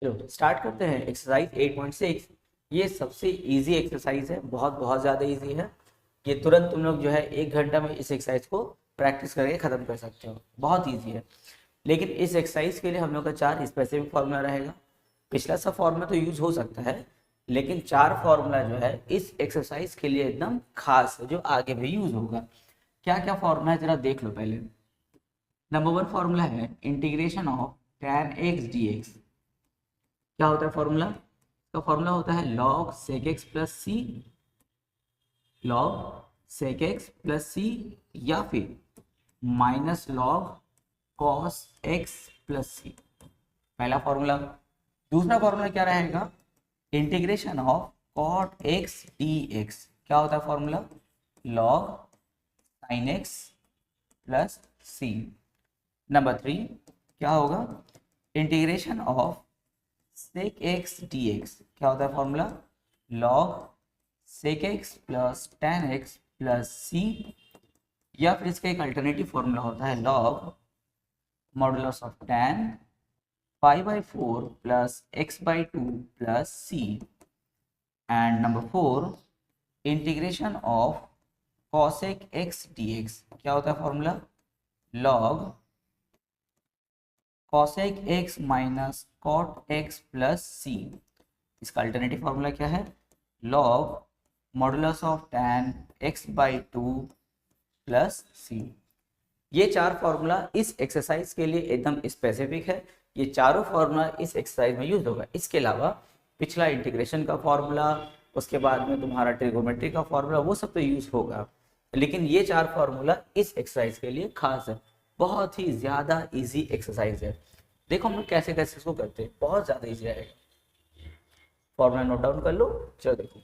चलो स्टार्ट करते हैं एक्सरसाइज 8.6। ये सबसे इजी एक्सरसाइज है, बहुत बहुत ज़्यादा इजी है। ये तुरंत तुम लोग जो है 1 घंटा में इस एक्सरसाइज को प्रैक्टिस करके ख़त्म कर सकते हो, बहुत इजी है। लेकिन इस एक्सरसाइज के लिए हम लोग का 4 स्पेसिफिक फार्मूला रहेगा। पिछला सब फार्मूला तो यूज हो सकता है, लेकिन 4 फार्मूला जो है इस एक्सरसाइज के लिए एकदम खास है, जो आगे भी यूज होगा। क्या क्या फार्मूला है जरा देख लो पहले। नंबर 1 फार्मूला है integration of tan x dx। क्या होता है फॉर्मूला? तो फॉर्मूला होता है log sec x plus C, log sec x plus C, या फिर minus log cos x plus C. पहला फॉर्मूला। दूसरा फॉर्मूला क्या रहेगा? Integration of cot x dx। क्या होता है formula? log sin x plus C. Number 3 क्या होगा? Integration of sec x dx। क्या होता है formula? log sec x plus tan x plus C, या फिर इसका एक अल्टरनेटिव फॉर्मूला होता है log modulus of tan pi by 4 plus x by 2 plus C. And number 4 integration of cosec x dx। क्या होता है formula? log cosec x minus cot x plus C. इसका अल्टरनेटिव फॉर्मूला क्या है? log modulus of tan x by 2 plus सी। ये 4 formula इस exercise के लिए एकदम स्पेसिफिक है। ये चारों फार्मूला इस एक्सरसाइज में यूज होगा। इसके अलावा पिछला इंटीग्रेशन का फार्मूला, उसके बाद में तुम्हारा ट्रिगोमेट्री का फार्मूला, वो सब तो यूज होगा, लेकिन ये 4 फार्मूला इस एक्सरसाइज के लिए खास है। बहुत ही ज़्यादा इजी एक्सरसाइज है। देखो हम लोग कैसे कैसे इसको करते हैं, बहुत ज़्यादा इजी रहेगा। फॉर्मूला नोट डाउन कर लो। चलो देखो,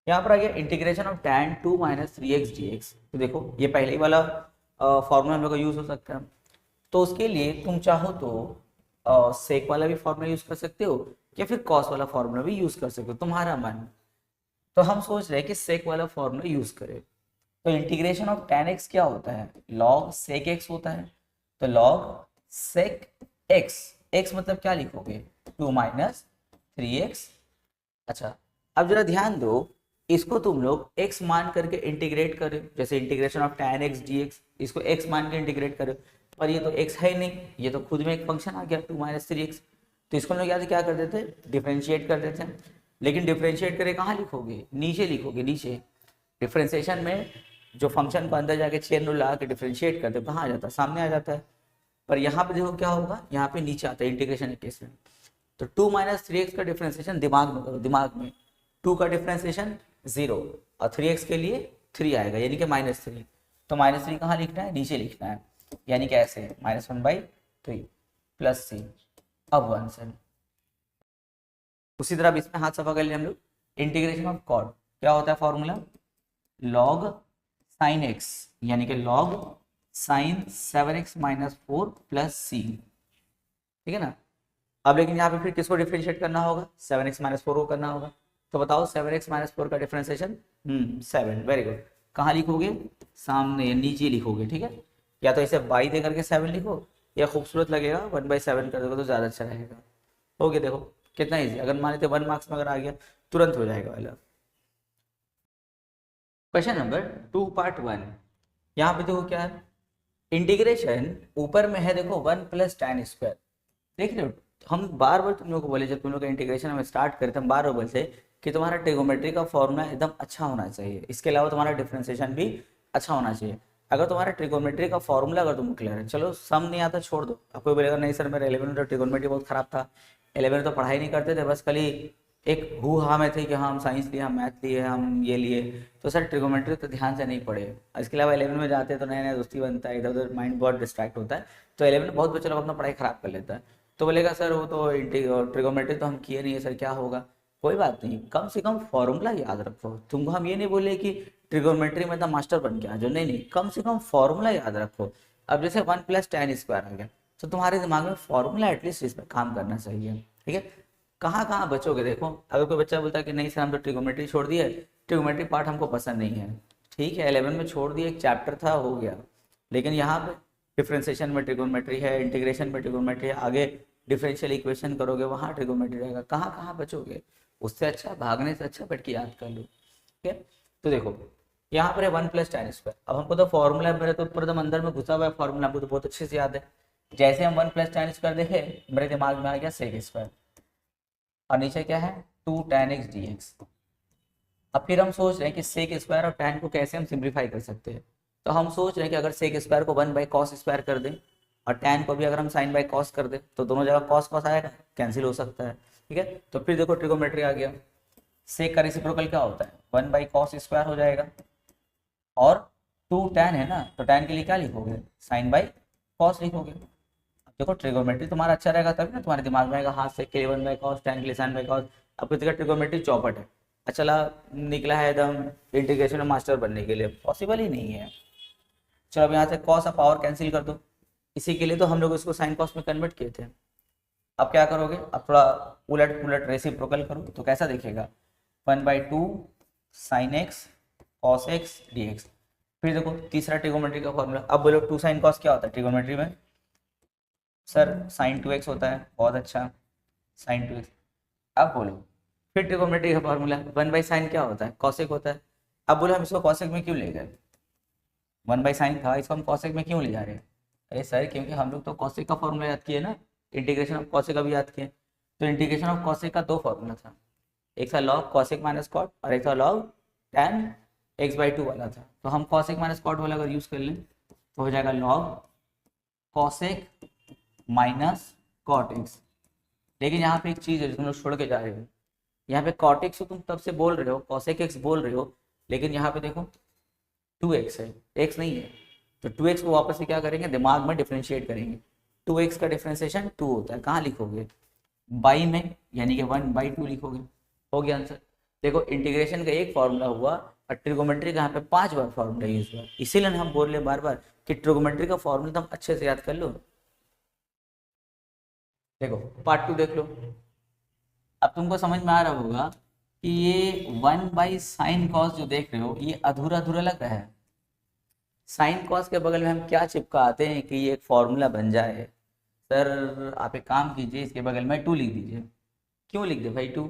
यहाँ पर आ गया integration of tan 2 minus 3x dx। तो देखो ये पहले ही वाला फॉर्मूला हम लोग का यूज हो सकता है। तो उसके लिए तुम चाहो तो सेक वाला भी फॉर्मूला यूज कर सकते हो, या फिर कॉस वाला फॉर्मूला भी यूज कर सकते हो, तुम्हारा मन। तो हम सोच रहे हैं कि सेक वाला फॉर्मूला यूज करें। तो इंटीग्रेशन ऑफ tan x क्या होता है? log sec x होता है। तो log sec x, x मतलब क्या लिखोगे? 2 माइनस 3x। अच्छा, अब जरा ध्यान दो, इसको तुम लोग x मान करके इंटीग्रेट करो, जैसे integration of tan x dx, इसको x मान के इंटीग्रेट करो। पर ये तो x है ही नहीं, ये तो खुद में एक फंक्शन आ गया 2 माइनस 3x। तो इसको हम लोग यहाँ क्या कर देते हैं? डिफ्रेंशिएट कर देते हैं। लेकिन डिफ्रेंशिएट करके कहाँ लिखोगे? नीचे लिखोगे, नीचे। डिफ्रेंशिएशन में जो फंक्शन को अंदर जाके चेन रूल लगा के डिफ्रेंशिएट करते हो, कहाँ आ जाता है? सामने आ जाता है। पर यहाँ पे देखो क्या होगा, यहाँ पे नीचे आता है इंटीग्रेशन के केस में। तो 2 माइनस 3x का डिफ्रेंशिएशन दिमाग में करो, दिमाग में। 2 का डिफ्रेंशिएशन 0 और 3x के लिए 3 आएगा, यानी कि -3। तो -3 कहाँ लिखना है? नीचे लिखना है, यानी कि ऐसे -1/3 प्लस सी। अब 1 से उसी तरह अब इसमें हाथ सफा कर लिया हम लोग। इंटीग्रेशन ऑफ कॉट क्या होता है फॉर्मूला? log sin x, यानी कि log sin 7x minus 4 plus C. ठीक है ना? अब लेकिन यहाँ पे फिर किसको डिफरेंशिएट करना होगा? 7x माइनस 4 को करना होगा। तो बताओ 7x माइनस 4 का डिफरेंशिएशन 7। Very good. कहाँ लिखोगे? सामने या नीचे लिखोगे। ठीक है, या तो इसे बाई दे करके 7 लिखो, या खूबसूरत लगेगा 1/7 कर दोगे तो ज़्यादा अच्छा रहेगा। हो गया, देखो कितना ईजी। अगर मान लेते 1 मार्क्स में अगर आ गया, तुरंत हो जाएगा वाला। Question number 2 part 1। यहाँ पे देखो क्या है, इंटीग्रेशन ऊपर में है देखो 1 प्लस tan स्क्वायर। देख रहे हो, हम बार बार तुम लोग को बोले, जब तुम लोग का इंटीग्रेशन हम स्टार्ट करते हम बार बार बोलते कि तुम्हारा ट्रिगोमेट्री का फॉर्मूला एकदम अच्छा होना चाहिए, इसके अलावा तुम्हारा डिफरेंशिएशन भी अच्छा होना चाहिए। अगर तुम्हारा ट्रिगोमेट्री का फॉर्मूला अगर तुम क्लियर है, चलो सम नहीं आता छोड़ दो। आपको बोलेगा नहीं सर मेरा 11 में तो ट्रिगोमेट्री बहुत खराब था, 11 में तो पढ़ाई नहीं करते थे, बस खाली एक हु हा में थे कि हाँ हम साइंस लिए, हम मैथ लिए, हम ये लिए, तो सर ट्रिगोमेट्री तो ध्यान से नहीं पढ़े। इसके अलावा 11 में जाते हैं तो नया नया दोस्ती बनता है, इधर उधर माइंड बहुत डिस्ट्रैक्ट होता है, तो 11 में बहुत बच्चे लोग अपना पढ़ाई खराब कर लेता है। तो बोलेगा सर वो तो ट्रिगोमेट्री तो हम किए नहीं है सर, क्या होगा? कोई बात नहीं, कम से कम फॉर्मूला याद रखो। तुमको हम ये नहीं बोले कि ट्रिगोमेट्री में तो मास्टर बन के आ जाओ, नहीं नहीं, कम से कम फॉर्मूला याद रखो। अब जैसे 1 प्लस tan स्क्वायर आ गया, तो तुम्हारे दिमाग में फॉर्मूला एटलीस्ट इस पर काम करना चाहिए। ठीक है, कहाँ कहाँ बचोगे? देखो अगर कोई बच्चा बोलता है कि नहीं सर हम तो ट्रिगोमेट्री छोड़ दिए, ट्रिगोमेट्री पार्ट हमको पसंद नहीं है, ठीक है 11 में छोड़ दिए, एक चैप्टर था हो गया। लेकिन यहाँ पे डिफ्रेंसिएशन में ट्रिगोमेट्री है, इंटीग्रेशन में ट्रिगोमेट्री है, आगे डिफरेंशियल इक्वेशन करोगे वहाँ ट्रिगोनोमेट्री रहेगा, कहाँ कहाँ बचोगे। उससे अच्छा भागने से अच्छा बैठ के याद कर लो। ठीक है, तो देखो यहाँ पर है 1 + tan स्क्वायर। अब हमको तो फॉर्मूला मेरे तो पूरा एकदम अंदर में घुसा हुआ है फॉर्मूला, हमको तो बहुत अच्छे से याद है। जैसे हम 1 + tan स्क्वायर देखे मेरे दिमाग में आ गया सेक स्क्वायर, और नीचे क्या है 2 tan x dx। अब फिर हम सोच रहे हैं कि सेक स्क्वायर और tan को कैसे हम सिंप्लीफाई कर सकते हैं। तो हम सोच रहे हैं कि अगर सेक स्क्वायर को 1/cos स्क्वायर कर दें और tan को भी अगर हम sin/cos कर दें तो दोनों जगह cos cos आएगा, कैंसिल हो सकता है। ठीक है, तो फिर देखो ट्रिगोनोमेट्री आ गया। सेक का रेसिप्रोकल क्या होता है 1/cos स्क्वायर हो जाएगा, और 2 tan है ना, तो tan के लिए क्या लिखोगे sin/cos लिखोगे। देखो ट्रिगोनोमेट्री तुम्हारा अच्छा रहेगा तभी ना तुम्हारे दिमाग में आएगा, हाँ सेक के लिए 1/cos, tan के लिए sin/cos। अब किसी का ट्रिगोनोमेट्री चौपट है, चला निकला है एकदम इंटीग्रेशन में मास्टर बनने के लिए, पॉसिबल ही नहीं है। चलो अब यहाँ से कॉस और पावर कैंसिल कर दो, इसी के लिए तो हम लोग इसको साइन कॉस में कन्वर्ट किए थे। अब क्या करोगे, अब थोड़ा उलट पुलट रेसिप्रोकल करो तो कैसा दिखेगा 1/2 sin x cos x dx। फिर देखो तीसरा ट्रिगोनोमेट्री का फॉर्मूला। अब बोलो 2 sin cos क्या होता है ट्रिगोनोमेट्री में, सर sin 2x होता है, बहुत अच्छा sin 2x। अब बोलो फिर ट्रिगोनोमेट्री का फॉर्मूला 1/sin क्या होता है cosec होता है। अब बोलो हम इसको cosec में क्यों ले गए, 1/sin था इसको हम cosec में क्यों ले जा रहे हैं। अरे सर क्योंकि हम लोग तो cosec का फॉर्मूला याद किए ना, इंटीग्रेशन ऑफ cosec का भी याद किए। तो इंटीग्रेशन ऑफ cosec का दो फॉर्मूला था, एक था log cosec - cot और एक था log tan x/2 वाला था। तो हम cosec - cot वाला अगर यूज कर लें तो हो जाएगा log cosec - cot x। लेकिन यहाँ पे एक चीज़ है जो तुम लोग छोड़ के जा रहे हो, यहाँ पे cot x तुम तब से बोल रहे हो, cosec x बोल रहे हो, लेकिन यहाँ पे देखो 2x है, x नहीं है। तो 2x को वापस से क्या करेंगे, दिमाग में डिफ्रेंशिएट करेंगे। 2x का डिफ्रेंशिएशन 2 होता है, कहाँ लिखोगे बाई में, यानी कि 1/2 लिखोगे। हो गया आंसर। देखो इंटीग्रेशन का एक फॉर्मूला हुआ और ट्रिगोनोमेट्री का यहाँ पे 5 बार फॉर्मूला यूज हुआ, इसीलिए हम बोल रहे बार बार कि ट्रिगोनोमेट्री का फॉर्मूला तुम अच्छे से याद कर लो। देखो पार्ट 2 देख लो। अब तुमको समझ में आ रहा होगा कि ये 1/sin cos जो देख रहे हो ये अधूरा अधूरा लग रहा है। साइन कॉस के बगल में हम क्या चिपकाते हैं कि ये एक फॉर्मूला बन जाए। सर आप एक काम कीजिए, इसके बगल में 2 लिख दीजिए। क्यों लिख दे भाई 2,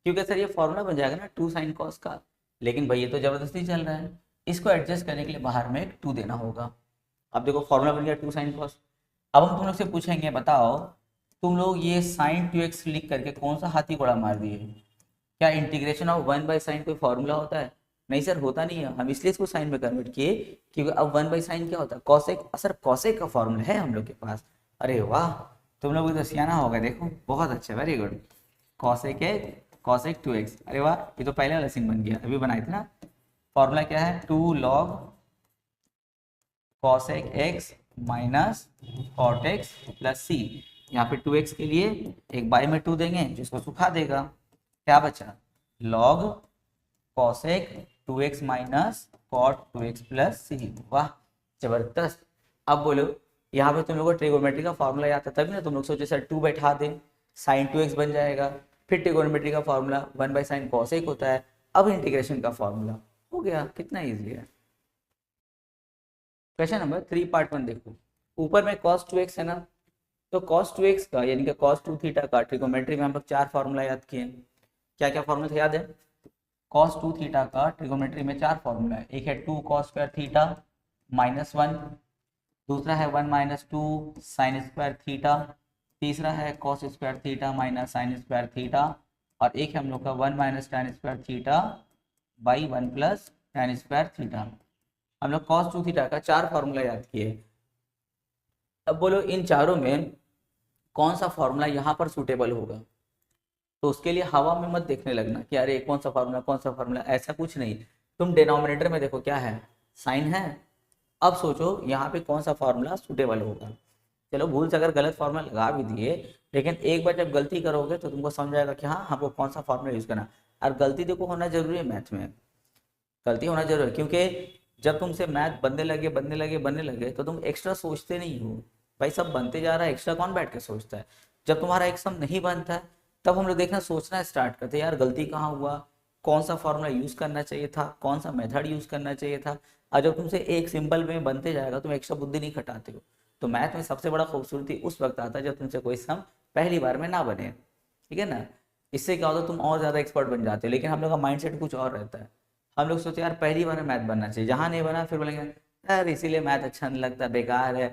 क्योंकि सर ये फॉर्मूला बन जाएगा ना 2 sin cos का। लेकिन भाई ये तो ज़बरदस्ती चल रहा है, इसको एडजस्ट करने के लिए बाहर में एक 2 देना होगा। अब देखो फॉर्मूला बन गया 2 sin cos। अब हम तुम लोग से पूछेंगे बताओ तुम लोग ये sin 2x लिख करके कौन सा हाथी घोड़ा मार दिए। क्या इंटीग्रेशन ऑफ 1/sin कोई फॉर्मूला होता है, नहीं सर होता नहीं है। हम इसलिए इसको साइन में कन्वर्ट किए क्योंकि अब 1/sin क्या होता है कॉसेक, सर कॉसेक का फॉर्मूला है हम लोग के पास। अरे वाह तुम लोग तो सियाना होगा, देखो बहुत अच्छा, वेरी गुड। कॉसेक है कॉसेक 2x, अरे वाह ये तो पहले वाला सीन बन गया, अभी बनाए थे ना। फॉर्मूला क्या है 2 log cosec x minus cot x plus c। यहाँ पे 2x के लिए एक बाई में 2 देंगे जिसको सुखा देगा, क्या बचा log cosec 2x minus cot 2x plus c। वाह जबरदस्त। अब बोलो यहाँ पे तुम लोग को ट्रिगोनोमेट्री का फॉर्मूला याद था तभी ना तुम लोग सोचे सर 2 बैठा दें sin 2x बन जाएगा। फिर ट्रिगोनोमेट्री का फॉर्मूला 1/sin cosec होता है। अब इंटीग्रेशन का फॉर्मूला हो गया, कितना इजी है। क्वेश्चन नंबर 3 पार्ट 1 देखो। ऊपर में cos 2x है ना, तो cos 2x का यानी कि cos 2 थीटा का ट्रिगोनोमेट्री में हम लोग 4 फॉर्मूला याद किए। क्या क्या फॉर्मूला था याद है, cos 2 थीटा का ट्रिगोनोमेट्री में 4 फॉर्मूला है। एक है 2 cos स्क्वायर थीटा -1, दूसरा है 1 - 2 sin स्क्वायर थीटा, तीसरा है cos square theta minus sin square theta, और एक है हम लोग का 1 - tan square theta by 1 + tan square theta. हम लोग cos 2 थीटा का 4 फॉर्मूला याद किए। अब बोलो इन चारों में कौन सा फॉर्मूला यहाँ पर सूटेबल होगा। तो उसके लिए हवा में मत देखने लगना कि अरे कौन सा फार्मूला कौन सा फार्मूला, ऐसा कुछ नहीं। तुम डिनोमिनेटर में देखो क्या है साइन है। अब सोचो यहाँ पे कौन सा फार्मूला सूटेबल होगा। चलो भूल से अगर गलत फार्मूला लगा भी दिए, लेकिन एक बार जब गलती करोगे तो तुमको समझ आएगा कि हाँ हमको कौन सा फार्मूला यूज़ करना। और गलती देखो होना जरूरी है, मैथ में गलती होना जरूरी है, क्योंकि जब तुमसे मैथ बनने लगे तो तुम एक्स्ट्रा सोचते नहीं हो। भाई सब बनते जा रहा है, एक्स्ट्रा कौन बैठ के सोचता है। जब तुम्हारा एक सम नहीं बनता है तब हम लोग देखना सोचना स्टार्ट करते हैं, यार गलती कहाँ हुआ, कौन सा फॉर्मूला यूज़ करना चाहिए था, कौन सा मेथड यूज़ करना चाहिए था। और जब तुमसे एक सिंपल में बनते जाएगा तुम एक्स्ट्रा बुद्धि नहीं खटाते हो। तो मैथ में सबसे बड़ा खूबसूरती उस वक्त आता है जब तुमसे कोई सम पहली बार में ना बने, ठीक है ना। इससे क्या होता है, तुम और ज़्यादा एक्सपर्ट बन जाते हो। लेकिन हम लोग का माइंडसेट कुछ और रहता है। हम लोग सोचते हैं यार पहली बार में मैथ बनना चाहिए, जहाँ नहीं बना फिर बोलेंगे यार इसीलिए मैथ अच्छा नहीं लगता, बेकार है,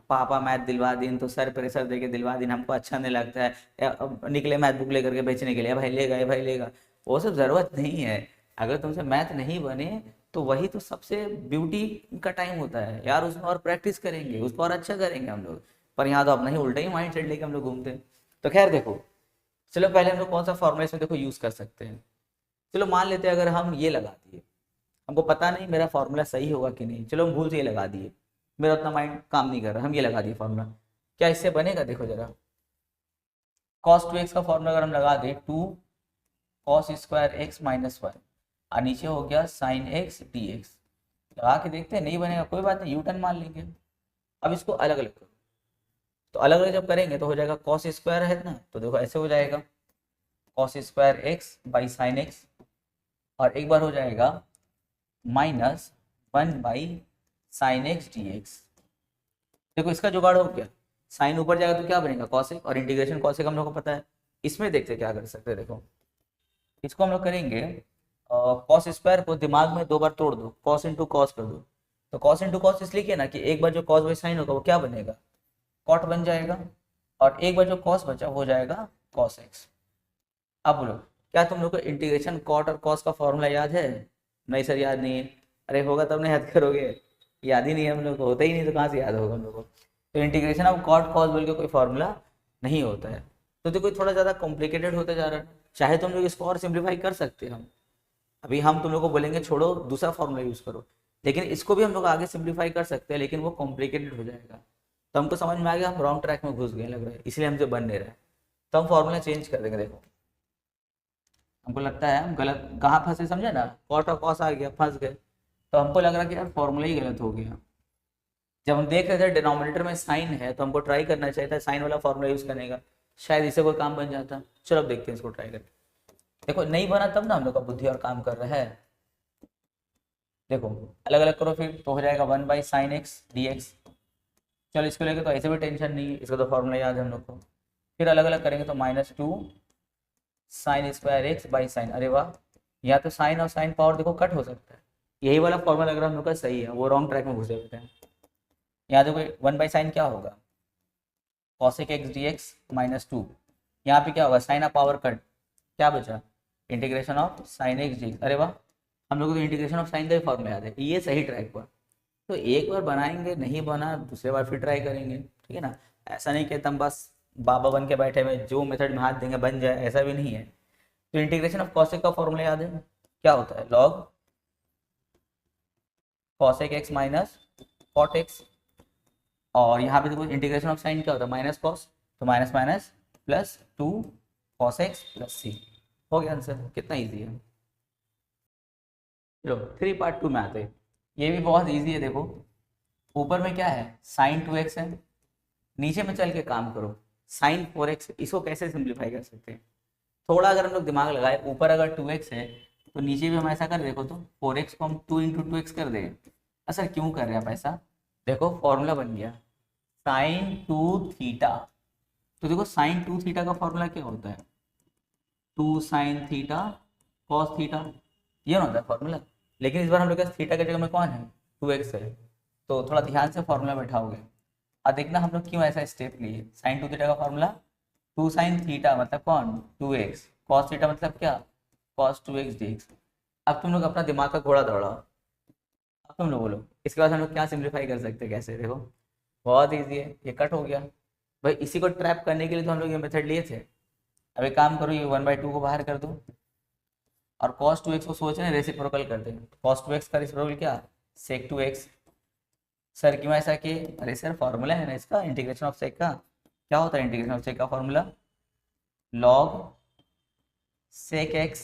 पापा मैथ दिलवा दिन तो सर प्रेशर दे के दिलवा दिन, हमको अच्छा नहीं लगता है, अब निकले मैथ बुक लेकर के बेचने के लिए, भाई लेगा ये भाई लेगा। वो सब ज़रूरत नहीं है। अगर तुमसे मैथ नहीं बने तो वही तो सबसे ब्यूटी का टाइम होता है यार, उसमें और प्रैक्टिस करेंगे, उसको और अच्छा करेंगे हम लोग। पर यहाँ तो अपना ही उल्टा ही माइंड सेट लेके हम लोग घूमते हैं। तो खैर देखो, चलो पहले हम लोग कौन सा फॉर्मूला इसमें देखो यूज़ कर सकते हैं। चलो मान लेते हैं अगर हम ये लगा दिए, हमको पता नहीं मेरा फॉर्मूला सही होगा कि नहीं, चलो हम भूल से ये लगा दिए, मेरा उतना माइंड काम नहीं कर रहा, हम ये लगा दिए फॉर्मूला, क्या इससे बनेगा देखो जरा। कॉस टू एक्स का फॉर्मूला अगर हम लगा दें, two cos square x minus one, और नीचे हो गया साइन एक्स डी एक्स, लगा के देखते हैं, नहीं बनेगा कोई बात नहीं, यू टर्न मान लेंगे। अब इसको अलग अलग करो, तो अलग अलग जब करेंगे तो हो जाएगा कॉस स्क्वायर है ना, तो देखो ऐसे हो जाएगा cos square x by sine x, और एक बार हो जाएगा minus one by sine x d x. देखो इसका जुगाड़ हो गया, साइन ऊपर जाएगा तो क्या बनेगा कॉसेक, और इंटीग्रेशन कॉसेक हम लोग को पता है। इसमें देखते क्या कर सकते हैं, देखो इसको हम लोग करेंगे, कॉस स्क्वायर को दिमाग में दो बार तोड़ दो, कॉस इंटू कॉस कर दो। तो कॉस इंटू कॉस इसलिए किया ना कि एक बार जो कॉस बाई साइन होगा वो क्या बनेगा, कॉट बन जाएगा, और एक बार जो कॉस बचा हो जाएगा कॉस एक्स। अब बोलो क्या तुम लोग को इंटीग्रेशन कॉट और कॉस का फॉर्मूला याद है? नहीं सर याद नहीं है। अरे होगा तब ना याद करोगे, याद ही नहीं है हम लोग को, होता ही नहीं तो कहाँ से याद होगा हम लोग को। तो इंटीग्रेशन ऑफ कॉट कॉस बोल के कोई फॉर्मूला नहीं होता है। तो देखो थोड़ा ज़्यादा कॉम्प्लिकेटेड होता जा रहा है, चाहे तुम लोग इसको और सिंप्लीफाई कर सकते हैं। हम अभी हम तुम लोग को बोलेंगे छोड़ो दूसरा फॉर्मूला यूज़ करो, लेकिन इसको भी हम लोग आगे सिंप्लीफाई कर सकते हैं, लेकिन वो कॉम्प्लिकेटेड हो जाएगा। तो हमको समझ में आ गया हम रॉन्ग ट्रैक में घुस गए लग रहा है, इसलिए हमसे बन नहीं रहा है। तो हम फॉर्मूला चेंज कर देंगे। देखो हमको लगता है हम गलत कहाँ फंसे, समझे ना, कॉट और कॉस आ गया, फंस गए। तो हमको लग रहा कि यार फॉर्मूला ही गलत हो गया। जब हम देख रहे थे डिनोमिनेटर में साइन है तो हमको ट्राई करना चाहिए था साइन वाला फॉर्मूला यूज़ करने का, शायद इससे कोई काम बन जाता। चलो अब देखते हैं इसको ट्राई करके। देखो नहीं बना तब ना हम लोग का बुद्धि और काम कर रहा है। देखो अलग अलग करो फिर तो हो जाएगा one by sine x d x. चलो इसको लेके तो ऐसे भी टेंशन नहीं है, इसका तो फॉर्मूला याद है हम लोग को। फिर अलग अलग करेंगे तो minus two sine square x by sine, अरे वाह, या तो साइन और साइन पावर देखो कट हो सकता है, यही वाला फॉर्मूला अगर हम लोग का सही है, वो रॉन्ग ट्रैक में घुसे हुए हैं। यहाँ देखो वन बाई साइन क्या होगा, cosec x d x minus two, यहाँ पे क्या होगा साइन ऑफ पावर कट, क्या बचा integration of sine x D, अरे वाह, हम लोग को तो इंटीग्रेशन ऑफ साइन का भी फॉर्मूला याद है, ये सही ट्रैक पर। तो एक बार बनाएंगे, नहीं बना दूसरे बार फिर ट्राई करेंगे, ठीक है ना। ऐसा नहीं कि तुम बस बाबा बन के बैठे हुए जो मेथड में हाथ देंगे बन जाए, ऐसा भी नहीं है। तो इंटीग्रेशन ऑफ कॉसेक का फॉर्मूला याद है, क्या होता है log cosec x minus cot x, और यहाँ पे देखो इंटीग्रेशन ऑफ साइन क्या होता है माइनस कॉस, तो minus minus plus two cos x plus सी। हो गया आंसर, कितना ईजी है। चलो 3 पार्ट 2 में आते हैं, ये भी बहुत ईजी है। देखो ऊपर में क्या है साइन 2x है, नीचे में चल के काम करो साइन 4x, इसको कैसे सिंप्लीफाई कर सकते हैं। थोड़ा अगर हम लोग दिमाग लगाए, ऊपर अगर 2x है तो नीचे भी हम ऐसा कर, देखो तो 4x को हम 2 इंटू 2x कर दें। सर क्यों कर रहे हैं आप ऐसा, देखो फॉर्मूला बन गया साइन 2 थीटा। तो देखो साइन 2 थीटा का फॉर्मूला क्या होता है, 2 साइन थीटा कॉस थीटा, ये ना होता है फॉर्मूला। लेकिन इस बार हम लोग के पास थीटा की जगह में कौन है 2x है, तो थोड़ा ध्यान से फॉर्मूला बैठाओगे। अब देखना हम लोग क्यों ऐसा स्टेप लिए, साइन 2 थीटा का फॉर्मूला 2 साइन थीटा मतलब कौन 2x, कॉस थीटा मतलब क्या कॉस 2x dx। अब तुम लोग अपना दिमाग का घोड़ा दौड़ाओ, अब तुम लोग बोलो इसके बाद हम लोग क्या सिंप्लीफाई कर सकते हैं, कैसे, देखो बहुत ईजी है, ये कट हो गया। भाई इसी को ट्रैप करने के लिए तो हम लोग ये मेथड लिए थे। अब एक काम करो, ये 1/2 को बाहर कर दो, और cos 2x को सोच रहे हैं रेसिप्रोकल कर दें, cos 2x का रेसिप्रोकल क्या sec 2x। सर क्यों ऐसा कि, अरे सर फॉर्मूला है ना इसका इंटीग्रेशन ऑफ सेक का, क्या होता है इंटीग्रेशन ऑफ सेक का formula log sec x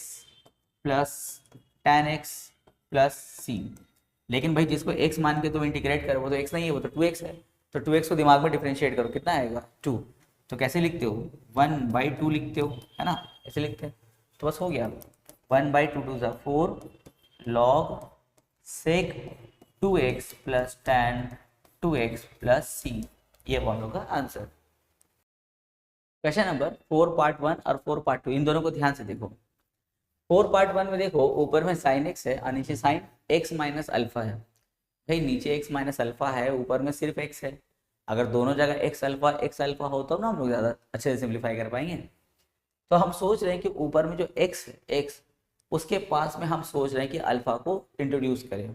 plus tan x plus सी। लेकिन भाई जिसको x मान के तुम इंटीग्रेट करो वो तो x नहीं है, वो तो 2x है। तो 2x को दिमाग में डिफरेंशिएट करो, कितना आएगा 2। तो कैसे लिखते हो 1/2 लिखते हो, है ना, ऐसे लिखते हैं। तो बस हो गया 1/2 2 ज़ा 4 log sec 2x plus tan 2x plus c, ये वो हम लोग का आंसर। क्वेश्चन नंबर 4 पार्ट 1 और 4 पार्ट 2 इन दोनों को ध्यान से देखो। 4 पार्ट 1 में देखो ऊपर में साइन एक्स है और नीचे साइन एक्स माइनस अल्फा है। भाई नीचे एक्स माइनस अल्फा है, ऊपर में सिर्फ एक्स है। अगर दोनों जगह एक्स अल्फा हो तब ना हम लोग ज़्यादा अच्छे से सिंप्लीफाई कर पाएंगे। तो हम सोच रहे हैं कि ऊपर में जो एक्स है एक्स, उसके पास में हम सोच रहे हैं कि अल्फा को इंट्रोड्यूस करें।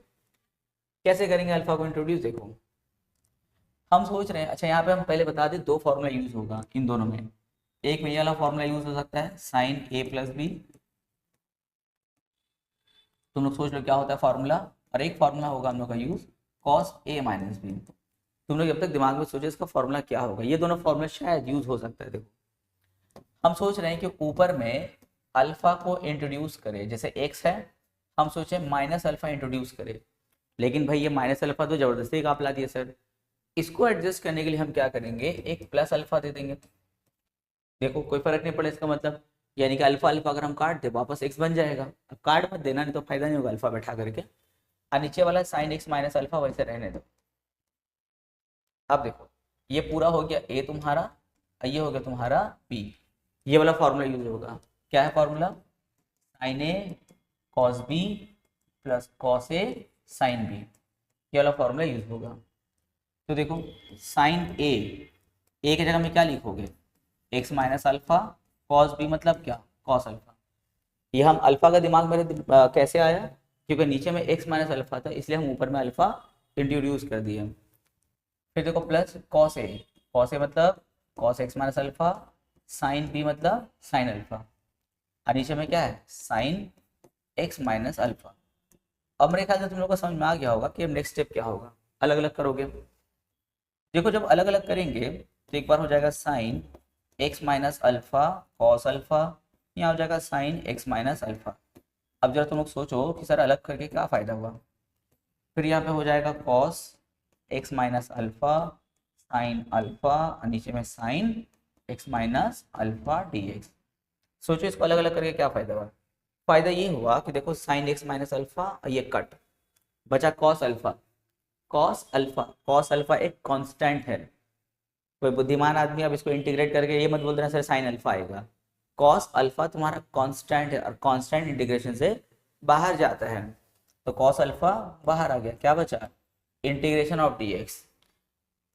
कैसे करेंगे अल्फा को इंट्रोड्यूस? देखो हम सोच रहे हैं, अच्छा यहाँ पे हम पहले बता दें दो फॉर्मूला यूज होगा इन दोनों में। एक में ये वाला फॉर्मूला यूज हो सकता है साइन ए प्लस बी, तुम लोग सोच लो क्या होता है फॉर्मूला। और एक फॉर्मूला होगा हम लोग का use cos a minus B. तुम लोग जब तक दिमाग में सोचो इसका फॉर्मूला क्या होगा, ये दोनों फॉर्मूला शायद यूज हो सकता है। देखो हम सोच रहे हैं कि ऊपर में अल्फा को इंट्रोड्यूस करें, जैसे एक्स है हम सोचे माइनस अल्फा इंट्रोड्यूस करें। लेकिन भाई ये माइनस अल्फा तो जबरदस्ती का आप ला दिए सर। इसको एडजस्ट करने के लिए हम क्या करेंगे, एक प्लस अल्फा दे देंगे। देखो कोई फर्क नहीं पड़े इसका मतलब, यानी कि अल्फा अल्फा अगर हम काट दे वापस एक्स बन जाएगा। अब काट मत देना, नहीं तो फायदा नहीं होगा अल्फा बैठा करके। और नीचे वाला साइन एक्स माइनस अल्फा वैसे रहने दो। अब देखो ये पूरा हो गया ए तुम्हारा, ये हो गया तुम्हारा बी। ये वाला फॉर्मूला यूज होगा, क्या है formula? Sign a cos B plus cos a sine B, ये वाला फॉर्मूला यूज होगा। तो देखो साइन ए की जगह में क्या लिखोगे? X minus alpha, cos b मतलब क्या? Cos alpha. ये हम अल्फा का दिमाग मेरे कैसे आया? क्योंकि नीचे में एक्स माइनस अल्फा था, इसलिए हम ऊपर में अल्फा इंट्रोड्यूस कर दिए। फिर देखो प्लस कॉस ए मतलब cos x minus alpha, sine b मतलब साइन अल्फा, और नीचे में क्या है? Sine x minus alpha. अब मेरे ख्याल से तुम लोग को समझ में आ गया होगा कि अब नेक्स्ट स्टेप क्या होगा। अलग अलग करोगे। देखो जब अलग अलग करेंगे तो एक बार हो जाएगा sine x minus alpha cos alpha, यहाँ हो जाएगा साइन एक्स माइनस अल्फा। अब जरा तुम लोग सोचो कि सर अलग करके क्या फ़ायदा हुआ। फिर यहाँ पे हो जाएगा cos x minus alpha sign alpha और नीचे में sign x minus alpha D x. सोचो इसको अलग अलग करके क्या फ़ायदा हुआ। फ़ायदा ये हुआ कि देखो साइन एक्स माइनस अल्फा और ये कट बचा कॉस अल्फा। कॉस अल्फा एक कांस्टेंट है। कोई बुद्धिमान आदमी अब इसको इंटीग्रेट करके ये मत बोल देना सर साइन अल्फा आएगा। कॉस अल्फा तुम्हारा कांस्टेंट है और कांस्टेंट इंटीग्रेशन से बाहर जाता है। तो कॉस अल्फा बाहर आ गया, क्या बचा? Integration of D x.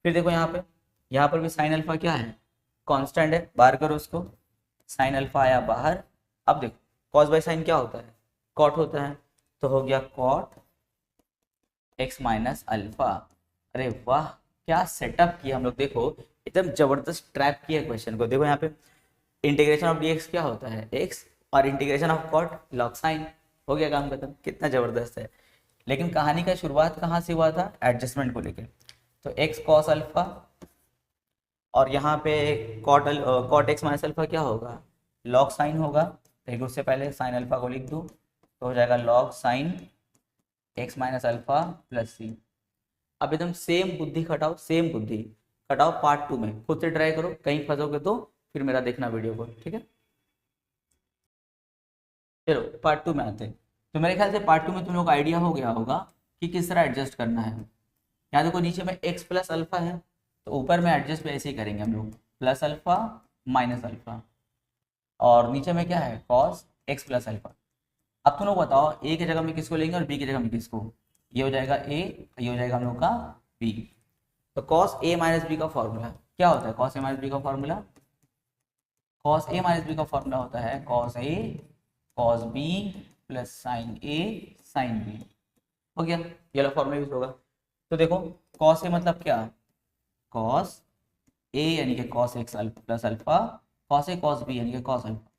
फिर देखो यहाँ पर भी साइन अल्फा क्या है? कांस्टेंट है, बाहर करो उसको। साइन अल्फा आया बाहर। अब देखो कॉस बाई साइन क्या होता है? कॉट होता है। तो हो गया कॉट एक्स माइनस अल्फा। अरे वाह क्या सेटअप किया हम लोग, देखो एकदम जबरदस्त ट्रैप किया क्वेश्चन को। देखो यहाँ पे इंटीग्रेशन ऑफ डी क्या होता है? एक्स, और integration of cot log sine. हो गया काम खत्म। कितना जबरदस्त है। लेकिन कहानी का शुरुआत कहाँ से हुआ था? एडजस्टमेंट को लेकर। तो एक्स कॉस अल्फा और यहाँ पे कॉट एक्स माइनस अल्फा क्या होगा? लॉग साइन होगा। देखो उससे पहले साइन अल्फा को लिख दूँ तो हो जाएगा log sine x minus alpha plus सी। अब एकदम सेम बुद्धि खटाओ, सेम बुद्धि खटाओ पार्ट 2 में। खुद से ट्राई करो, कहीं फंसोगे तो फिर मेरा देखना वीडियो को, ठीक है? चलो पार्ट 2 में आते हैं। तो मेरे ख्याल से पार्ट 2 में तुम लोग को आइडिया हो गया होगा कि किस तरह एडजस्ट करना है। यहाँ देखो नीचे में एक्स प्लस अल्फा है, तो ऊपर में एडजस्ट भी ऐसे ही करेंगे हम लोग, प्लस अल्फा माइनस अल्फा। और नीचे में क्या है? Cos x plus alpha. अब तुम लोग बताओ ए की जगह में किसको लेंगे और बी की जगह में किसको? ये हो जाएगा ए, ये हो जाएगा हम लोग का बी। तो कॉस ए माइनस बी का फॉर्मूला क्या होता है? कॉस ए माइनस बी का formula, cos a minus b का फॉर्मूला होता है कॉस ए कॉस बी प्लस साइन ए साइन बी। हो गया, ये वाला फॉर्मूला यूज होगा। तो देखो कॉस ए मतलब क्या? कॉस ए यानी कि cos x plus alpha, cos ए कॉस बी यानी कि कॉस अल्फा,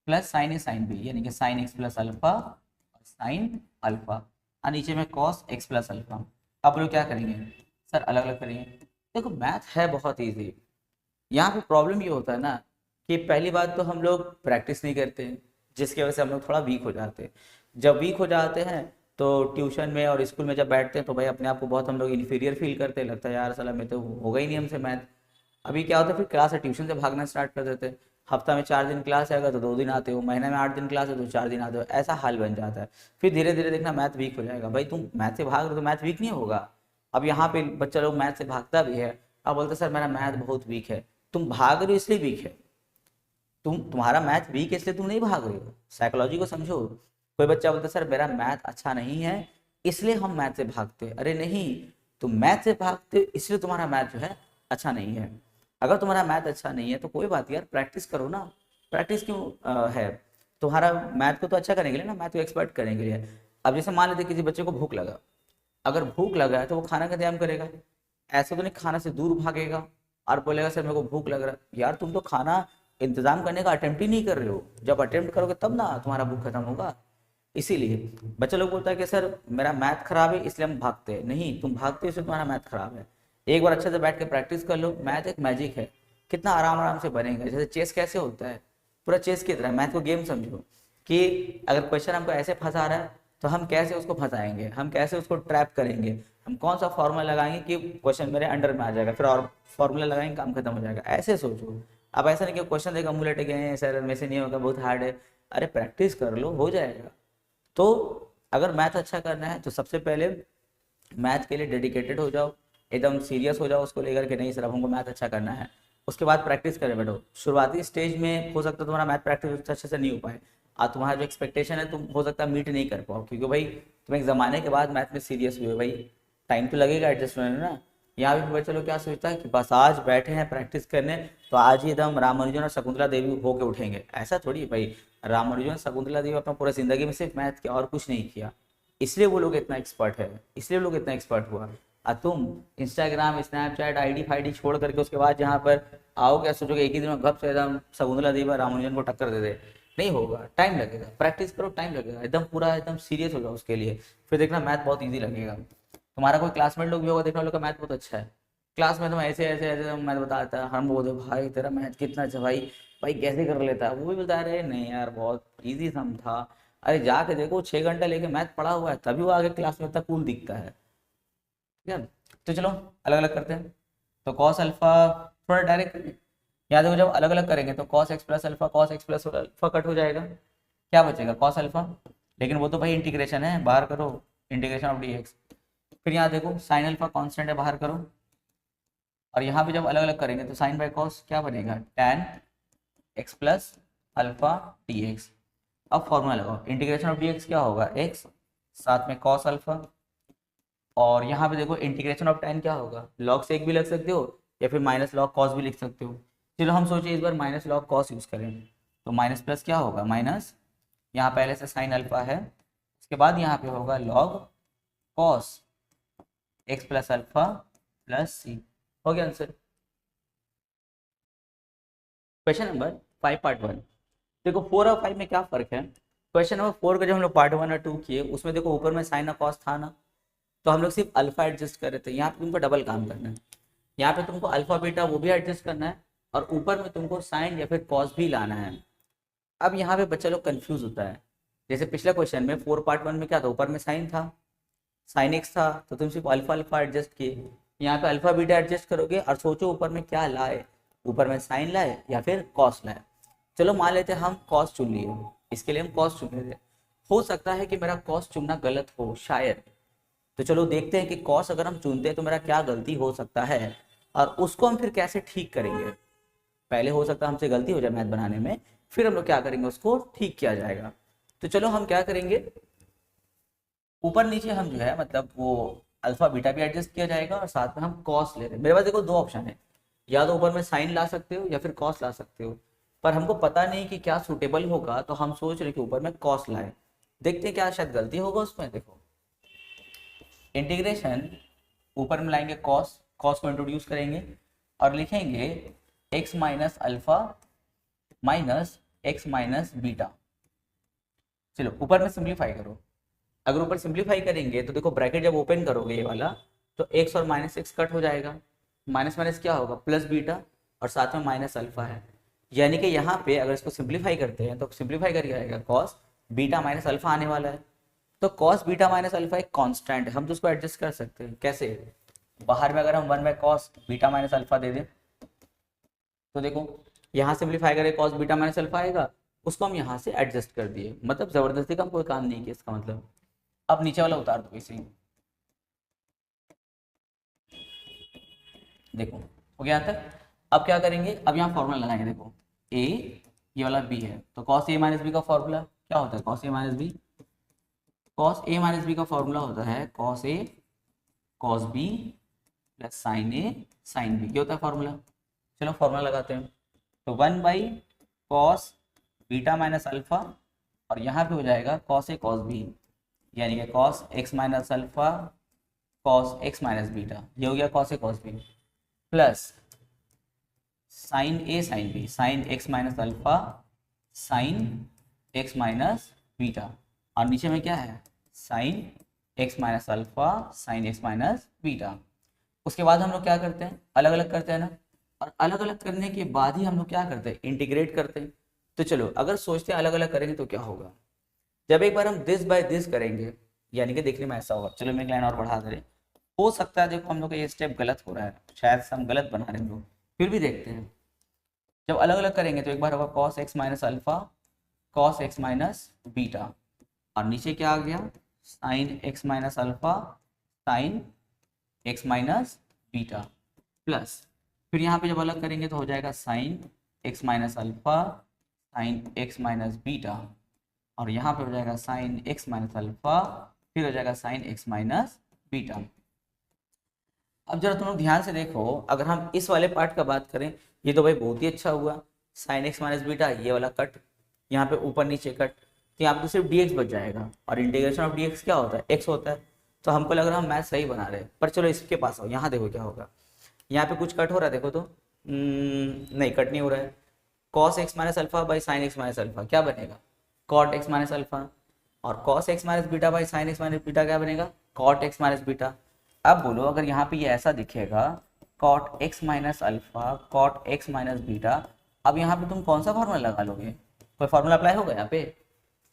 प्लस साइन ए साइन बी यानी कि साइन एक्स प्लस अल्फा और साइन अल्फा, और नीचे में कॉस एक्स प्लस अल्फा। अब लोग क्या करेंगे सर? अलग अलग करेंगे। देखो मैथ है बहुत ईजी। यहाँ पे प्रॉब्लम ये होता है ना कि पहली बात तो हम लोग प्रैक्टिस नहीं करते, जिसकी वजह से हम लोग थोड़ा वीक हो जाते हैं। जब वीक हो जाते हैं तो ट्यूशन में और स्कूल में जब बैठते हैं तो भाई अपने आप को बहुत हम लोग इन्फीरियर फील करते हैं। लगता है यार साला मैं तो होगा ही नहीं हमसे मैथ। अभी क्या होता है, फिर क्लास से ट्यूशन से भागना स्टार्ट कर देते हैं। हफ्ता में 4 दिन क्लास आएगा तो 2 दिन आते हो, महीने में 8 दिन क्लास है तो 4 दिन आते हो, ऐसा हाल बन जाता है। फिर धीरे धीरे देखना मैथ वीक हो जाएगा। भाई तुम मैथ से भाग रहे हो तो मैथ वीक नहीं होगा। अब यहाँ पे बच्चा लोग मैथ से भागता भी है, अब बोलते सर मेरा मैथ बहुत वीक है। तुम भाग रहे हो इसलिए वीक है, तुम्हारा मैथ वीक है इसलिए तुम नहीं भाग रहे हो। साइकोलॉजी को समझो। कोई बच्चा बोलता है सर मेरा मैथ अच्छा नहीं है इसलिए हम मैथ से भागते हैं। अरे नहीं, तुम मैथ से भागते हो इसलिए तुम्हारा मैथ जो है अच्छा नहीं है। अगर तुम्हारा मैथ अच्छा नहीं है तो कोई बात यार, प्रैक्टिस करो ना। प्रैक्टिस क्यों है, तुम्हारा मैथ को तो अच्छा करने के लिए ना, मैथ को एक्सपर्ट करने के लिए। अब जैसे मान लेते किसी बच्चे को भूख लगा, अगर भूख लगा है तो वो खाना का इंतजाम करेगा। ऐसा तो नहीं खाना से दूर भागेगा और बोलेगा सर मेरे को भूख लग रहा है। यार तुम तो खाना इंतजाम करने का अटेम्प्ट ही नहीं कर रहे हो। जब अटेम्प्ट करोगे तब ना तुम्हारा भूख खत्म होगा। इसीलिए बच्चा लोग बोलता है कि सर मेरा मैथ खराब है इसलिए हम भागते हैं। नहीं, तुम भागते हो इसलिए तुम्हारा मैथ खराब है। एक बार अच्छे से बैठ के प्रैक्टिस कर लो। मैथ एक मैजिक है, कितना आराम आराम से बनेगा। जैसे चेस कैसे होता है, पूरा चेस की तरह मैथ को गेम समझो कि अगर क्वेश्चन हमको ऐसे फंसा रहा है तो हम कैसे उसको फंसाएंगे, हम कैसे उसको ट्रैप करेंगे, हम कौन सा फॉर्मूला लगाएंगे कि क्वेश्चन मेरे अंडर में आ जाएगा, फिर और फॉर्मूला लगाएंगे काम खत्म हो जाएगा। ऐसे सोचो। अब ऐसा नहीं कि क्वेश्चन देखा मुंह लटके हैं सर मेरे से नहीं होगा बहुत हार्ड है। अरे प्रैक्टिस कर लो, हो जाएगा। तो अगर मैथ अच्छा करना है तो सबसे पहले मैथ के लिए डेडिकेटेड हो जाओ, एकदम सीरियस हो जाओ उसको लेकर के, नहीं सर अब हमको मैथ अच्छा करना है। उसके बाद प्रैक्टिस करें बैठो। शुरुआती स्टेज में हो सकता है तुम्हारा मैथ प्रैक्टिस अच्छे से नहीं हो पाए और तुम्हारा जो एक्सपेक्टेशन है तुम हो सकता है मीट नहीं कर पाओ, क्योंकि भाई तुम एक ज़माने के बाद मैथ में सीरियस हुए, भाई टाइम तो लगेगा एडजस्ट होने में ना। यहाँ भी बच्चे लोग क्या सोचता है कि बस आज बैठे हैं प्रैक्टिस करने तो आज ही एकदम रामानुजन और शकुंतला देवी होके उठेंगे। ऐसा थोड़ी है भाई। रामानुजन शकुंतला देवी अपना पूरा जिंदगी में सिर्फ मैथ किया और कुछ नहीं किया, इसलिए वो लोग इतना एक्सपर्ट है, इसलिए वो लोग इतना एक्सपर्ट हुआ। और तुम इंस्टाग्राम स्नैपचैट आईडी फाईडी छोड़ करके उसके बाद यहाँ पर आओ क्या सोचोगे एक ही दिन में गप से एकदम शकुंतला देवी और रामानुजन को टक्कर दे दे। नहीं होगा, टाइम लगेगा। प्रैक्टिस करो, टाइम लगेगा। एकदम पूरा एकदम सीरियस हो जाओ उसके लिए, फिर देखना मैथ बहुत ईजी लगेगा। तुम्हारा कोई क्लासमेट लोग भी होगा, देखना लोग का मैथ बहुत अच्छा है। क्लास में तुम ऐसे ऐसे ऐसे मैथ बताता है, हम बोलते भाई तेरा मैथ कितना अच्छा भाई, भाई कैसे कर लेता है। वो भी बता रहे नहीं यार बहुत इजी सम था। अरे जाके देखो 6 घंटा लेके मैथ पढ़ा हुआ है तभी वो आगे क्लास में इतना कूल दिखता है। ठीक है, तो चलो अलग अलग करते हैं। तो कॉस अल्फा थोड़ा डायरेक्ट करेंगे। यहाँ देखो जब अलग अलग करेंगे तो cos x plus alpha, cos x plus alpha cut हो जाएगा, क्या बचेगा कॉस अल्फा। लेकिन वो तो भाई इंटीग्रेशन है, बाहर करो इंटीग्रेशन ऑफ डी एक्स। फिर यहाँ देखो साइन अल्फा कांस्टेंट है, बाहर करो। और यहाँ भी जब अलग अलग करेंगे तो साइन बाय कॉस क्या बनेगा, tan x plus alpha D x. अब फॉर्मूला लगाओ, इंटीग्रेशन ऑफ डी एक्स क्या होगा एक्स, साथ में कॉस अल्फा। और यहाँ पे देखो इंटीग्रेशन ऑफ टैन क्या होगा, लॉग से एक भी लग सकते हो या फिर माइनस लॉग कॉस भी लिख सकते हो। चलो हम सोचे इस बार माइनस लॉग कॉस यूज़ करें, तो माइनस प्लस क्या होगा माइनस, यहाँ पहले से साइन अल्फा है, उसके बाद यहाँ पे होगा log cos x plus alpha plus सी। हो गया आंसर। Question number 5 part 1। देखो 4 और 5 में क्या फ़र्क है। क्वेश्चन नंबर 4 का जब हम लोग पार्ट 1 और 2 किए उसमें देखो ऊपर में साइन और कॉस था ना, तो हम लोग सिर्फ अल्फा एडजस्ट कर रहे थे। यहाँ पे तुमको डबल काम करना है, यहाँ पे तुमको अल्फा बीटा वो भी एडजस्ट करना है और ऊपर में तुमको साइन या फिर कॉस भी लाना है। अब यहाँ पे बच्चा लोग कंफ्यूज होता है। जैसे पिछले क्वेश्चन में 4 पार्ट 1 में क्या था, ऊपर में साइन था, साइन एक्स था, तो तुम सिर्फ अल्फा अल्फा एडजस्ट किए। यहाँ पे अल्फा बीटा एडजस्ट करोगे और सोचो ऊपर में क्या लाए, ऊपर में साइन लाए या फिर कॉस लाए। चलो मान लेते हैं हम कॉस चुन लिए, इसके लिए हम कॉस चुन लेते। हो सकता है कि मेरा कॉस चुनना गलत हो शायद, तो चलो देखते हैं कि कॉस अगर हम चुनते हैं तो मेरा क्या गलती हो सकता है और उसको हम फिर कैसे ठीक करेंगे। पहले हो सकता है हमसे गलती हो जाए मैथ बनाने में, फिर हम लोग क्या करेंगे उसको ठीक किया जाएगा। तो चलो हम क्या करेंगे, ऊपर नीचे हम जो है मतलब वो अल्फा बीटा भी एडजस्ट किया जाएगा और साथ में हम कॉस ले रहे हैं। मेरे पास देखो दो ऑप्शन है, या तो ऊपर में साइन ला सकते हो या फिर कॉस ला सकते हो, पर हमको पता नहीं कि क्या सूटेबल होगा तो हम सोच रहे कि ऊपर में कॉस लाए। देखते हैं क्या शायद गलती होगा उसमें। देखो इंटीग्रेशन ऊपर में लाएंगे कॉस, कॉस को इंट्रोड्यूस करेंगे और लिखेंगे x minus alpha minus x minus beta. चलो ऊपर में सिंप्लीफाई करो। अगर ऊपर सिंप्लीफाई करेंगे तो देखो ब्रैकेट जब ओपन करोगे ये वाला तो एक्स और माइनस एक्स कट हो जाएगा, माइनस माइनस क्या होगा प्लस बीटा और साथ में माइनस अल्फा है। यानी कि यहाँ पे अगर इसको सिंप्लीफाई करते हैं तो सिंप्लीफाई करके आएगा कॉस बीटा माइनस अल्फा आने वाला है। तो कॉस बीटा माइनस अल्फा एक कांस्टेंट है, हम तो उसको एडजस्ट कर सकते हैं। कैसे, बाहर में अगर हम 1/cos बीटा माइनस अल्फा दे दें तो देखो यहाँ सिंप्लीफाई करें कॉस बीटा माइनस अल्फा आएगा, उसको हम यहाँ से एडजस्ट कर दिए, मतलब जबरदस्ती का हम कोई काम नहीं किया इसका मतलब। अब नीचे वाला उतार दो इसे, देखो हो गया तक। अब क्या करेंगे, अब यहाँ फॉर्मूला लगाएंगे, देखो ए ये वाला बी है, तो कॉस ए माइनस बी का फॉर्मूला क्या होता है, cos a minus B, cos a minus b का फॉर्मूला होता है कॉस ए कॉस बी प्लस साइन ए साइन बी, ये होता है फॉर्मूला। चलो फॉर्मूला लगाते हैं, तो 1/कॉस बीटा माइनस अल्फा, और यहाँ पे हो जाएगा कॉस ए कॉस बी, यानी कि cos x minus alpha cos x minus beta, ये हो गया कॉस ए कॉस बी, प्लस साइन ए sine B, sine x minus alpha sine x minus beta, और नीचे में क्या है sine x minus alpha sine x minus beta. उसके बाद हम लोग क्या करते हैं, अलग अलग करते हैं ना, और अलग अलग करने के बाद ही हम लोग क्या करते हैं, इंटीग्रेट करते हैं। तो चलो अगर सोचते हैं अलग अलग करेंगे तो क्या होगा, जब एक बार हम दिस बाय दिस करेंगे, यानी कि देखने में ऐसा होगा, चलो मैं एक लाइन और बढ़ा दे, हो सकता है देखो हम लोग का ये स्टेप गलत हो रहा है, शायद से हम गलत बना रहे हैं लोग, फिर भी देखते हैं। जब अलग अलग करेंगे तो एक बार होगा cos x minus alpha cos x minus beta, और नीचे क्या आ गया sign x minus alpha sine x minus beta, plus फिर यहाँ पे जब अलग करेंगे तो हो जाएगा sine x minus alpha sine x minus beta, और यहाँ पे हो जाएगा साइन एक्स माइनस अल्फा, फिर हो जाएगा साइन एक्स माइनस बीटा। अब जरा तुम लोग ध्यान से देखो, अगर हम इस वाले पार्ट का बात करें, ये तो भाई बहुत ही अच्छा हुआ, साइन एक्स माइनस बीटा, ये वाला कट, यहाँ पे ऊपर नीचे कट, तो यहाँ पे तो सिर्फ dx बच जाएगा, और इंटीग्रेशन ऑफ dx क्या होता है, x होता है। तो हमको लग रहा है हम मैथ सही बना रहे हैं, पर चलो इसके पास आओ, यहाँ देखो क्या होगा, यहाँ पे कुछ कट हो रहा है, देखो तो नहीं कट नहीं हो रहा है, cos x minus alpha by sine x minus alpha क्या बनेगा, कॉट एक्स माइनस अल्फा, और cos x minus beta by sine x minus beta क्या बनेगा, कॉट एक्स माइनस बीटा। अब बोलो अगर यहाँ पे ये ऐसा दिखेगा cot x minus alpha cot x minus beta, अब यहाँ पे तुम कौन सा फॉर्मूला लगा लोगे, कोई फॉर्मूला अप्लाई होगा यहाँ पे,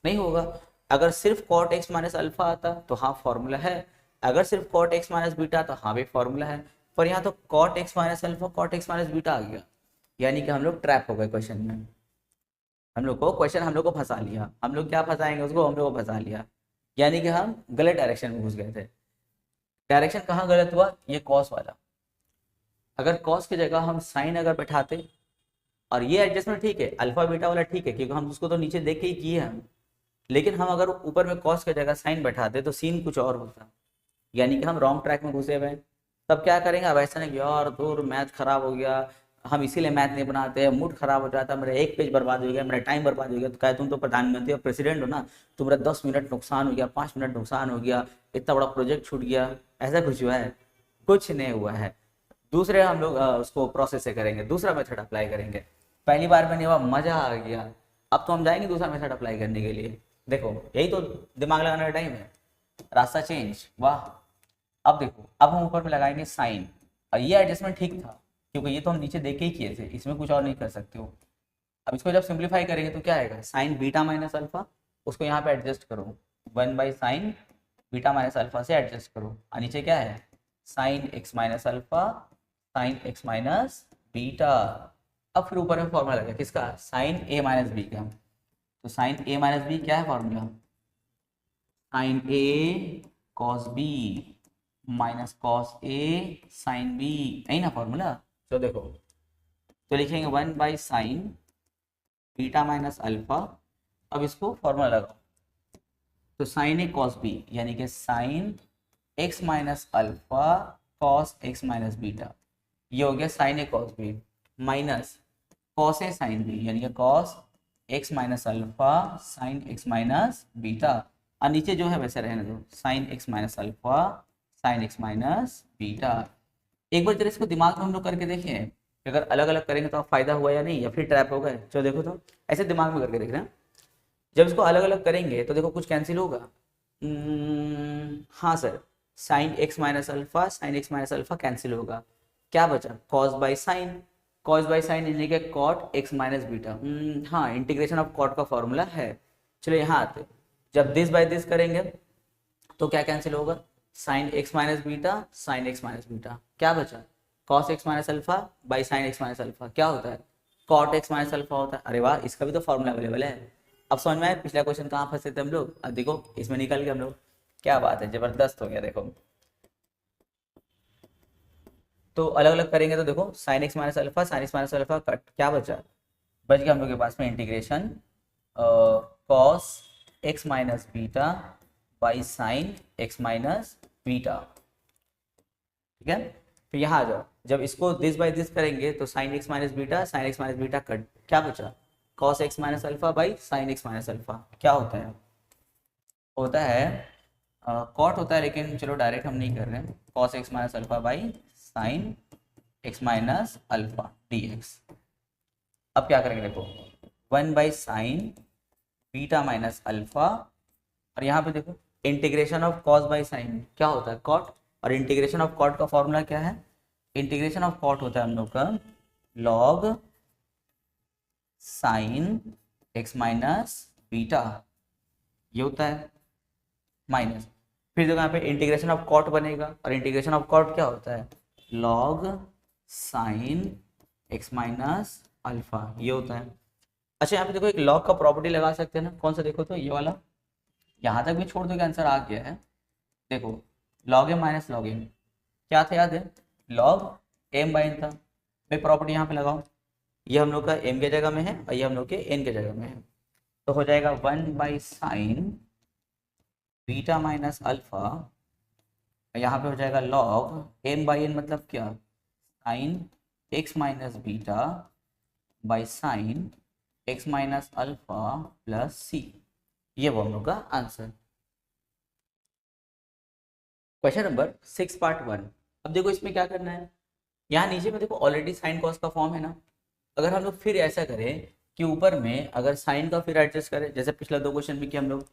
नहीं होगा। अगर सिर्फ कॉट एक्स माइनस अल्फा आता तो हाँ फॉर्मूला है, अगर सिर्फ कॉट एक्स माइनस बीटा तो हाँ भी फॉर्मूला है, पर यहाँ तो cot x minus alpha cot x minus beta आ गया, यानी कि हम लोग ट्रैप हो गए क्वेश्चन में, हम लोग को क्वेश्चन हम लोग को फंसा लिया, हम लोग क्या फंसाएंगे उसको, हम लोग को फंसा लिया, यानी कि हम गलत डायरेक्शन में घुस गए थे। डायरेक्शन कहाँ गलत हुआ, ये कॉस वाला, अगर कॉस की जगह हम साइन अगर बैठाते, और ये एडजस्टमेंट ठीक है, अल्फा बीटा वाला ठीक है क्योंकि हम उसको तो नीचे देख के ही किए हम, लेकिन हम अगर ऊपर में कॉस की जगह साइन बैठाते तो सीन कुछ और होता, यानी कि हम रॉन्ग ट्रैक में घुसे हुए हैं। तब क्या करेंगे, अब ऐसा नहीं कि यार दूर मैथ खराब हो गया, हम इसीलिए मैथ नहीं बनाते हैं, मूड खराब हो जाता है, मेरा एक पेज बर्बाद हो गया, मेरा टाइम बर्बाद हो गया, तो कहे तुम तो प्रधानमंत्री और प्रेसिडेंट हो ना, तुम्हारा 10 मिनट नुकसान हो गया, 5 मिनट नुकसान हो गया, इतना बड़ा प्रोजेक्ट छूट गया, ऐसा कुछ हुआ है, कुछ नहीं हुआ है। दूसरे हम लोग उसको प्रोसेस से करेंगे, दूसरा मेथड अप्लाई करेंगे, पहली बार में नहीं हुआ मजा आ गया, अब तो हम जाएंगे दूसरा मेथड अप्लाई करने के लिए। देखो यही तो दिमाग लगाने का टाइम है, रास्ता चेंज, वाह। अब देखो अब हम ऊपर में लगाएंगे साइन, और ये एडजस्टमेंट ठीक था क्योंकि ये तो हम नीचे देख के ही किए थे, इसमें कुछ और नहीं कर सकते हो। अब इसको जब सिंप्लीफाई करेंगे तो क्या आएगा, साइन बीटा माइनस अल्फा, उसको यहाँ पे एडजस्ट करो, 1/साइन बीटा माइनस अल्फा से एडजस्ट करो, और नीचे क्या है sine x minus alpha sine x minus beta. अब फिर ऊपर में फॉर्मूला लगा किसका, साइन ए माइनस बी का, तो साइन ए माइनस बी क्या है formula, sign a cos B minus cos a sine B, नहीं ना फॉर्मूला। तो देखो तो लिखेंगे 1/साइन बीटा माइनस अल्फा, अब इसको फॉर्मूला लगाओ, तो साइन ए कॉस बी यानी कि sine x minus alpha cos x minus beta, ये हो गया sign a cos B, minus cos a sine B यानी कि cos x minus alpha sine x minus beta, और नीचे जो है वैसे रहने दो, sign x minus alpha sine x minus beta. एक बार जरा इसको दिमाग में हम लोग करके देखें कि अगर अलग अलग करेंगे तो फायदा हुआ या नहीं, या फिर ट्रैप हो गए। चलो देखो तो ऐसे दिमाग में करके देख रहे हैं, जब इसको अलग अलग करेंगे तो देखो कुछ कैंसिल होगा, हाँ sir, sign x minus alpha sine x minus alpha cancel होगा, क्या बचा cos by sine, cos by sine यानी कि कॉट एक्स माइनस बीटा, हाँ इंटीग्रेशन ऑफ कॉट का फॉर्मूला है। चलो यहाँ आते, जब दिस बाय दिस करेंगे तो क्या कैंसिल होगा, sign x minus beta sine x minus beta, क्या बचा cos x minus alpha by sine x minus alpha, क्या होता है कॉट एक्स माइनस अल्फा होता है। अरे वाह, इसका भी तो फॉर्मूला अवेलेबल है। अब समझ में आया पिछला क्वेश्चन कहाँ फंसे थे हम लोग, अब देखो इसमें निकल गए हम लोग, क्या बात है, जबरदस्त हो गया। देखो तो अलग अलग करेंगे तो देखो sign x minus alpha, sine x minus alpha cut, क्या बचा, बच गया हम लोग के पास में integration cos x minus beta by sine x minus beta. ठीक है, फिर यहाँ आ जाओ, जब इसको दिस बाई दिस करेंगे तो sign x minus beta, sign x minus beta cut, क्या बचा, cos x minus alpha by sine x minus alpha. क्या होता है, होता है कॉट होता है, लेकिन चलो डायरेक्ट हम नहीं कर रहे हैं, cos x minus alpha by sine x minus alpha D x. अब क्या करेंगे देखो, 1/sin बीटा माइनस अल्फा, और यहाँ पे देखो integration of cos by sine क्या होता है, कॉट, और इंटीग्रेशन ऑफ कॉट का फॉर्मूला क्या है, इंटीग्रेशन ऑफ कॉट होता है हम लोग का log sine x minus beta, ये होता है माइनस, फिर देखो यहाँ पे इंटीग्रेशन ऑफ कॉट बनेगा, और इंटीग्रेशन ऑफ कॉट क्या होता है, log sine x minus alpha, ये होता है। अच्छा यहाँ पे देखो एक लॉग का प्रॉपर्टी लगा सकते हैं ना, कौन सा, देखो तो ये वाला, यहाँ तक भी छोड़ दो कि आंसर आ गया है। देखो log m minus log m क्या था, याद है, लॉग एम बाई एन था, भाई प्रॉपर्टी यहाँ पे लगाओ, ये हम लोग का एम के जगह में है और ये हम लोग के एन के जगह में है, तो हो जाएगा 1/sin बीटा माइनस अल्फा, यहाँ पे हो जाएगा लॉग एम बाई एन मतलब क्या, sine x minus beta by sine x minus alpha plus सी, ये वो हम लोग का आंसर। Question number 6 part 1। अब देखो इसमें क्या करना है, यहाँ नीचे में देखो ऑलरेडी साइन कॉस का फॉर्म है ना, अगर हम लोग फिर ऐसा करें कि ऊपर में अगर साइन का फिर एडजस्ट करें, जैसे पिछला 2 क्वेश्चन में किया हम लोग,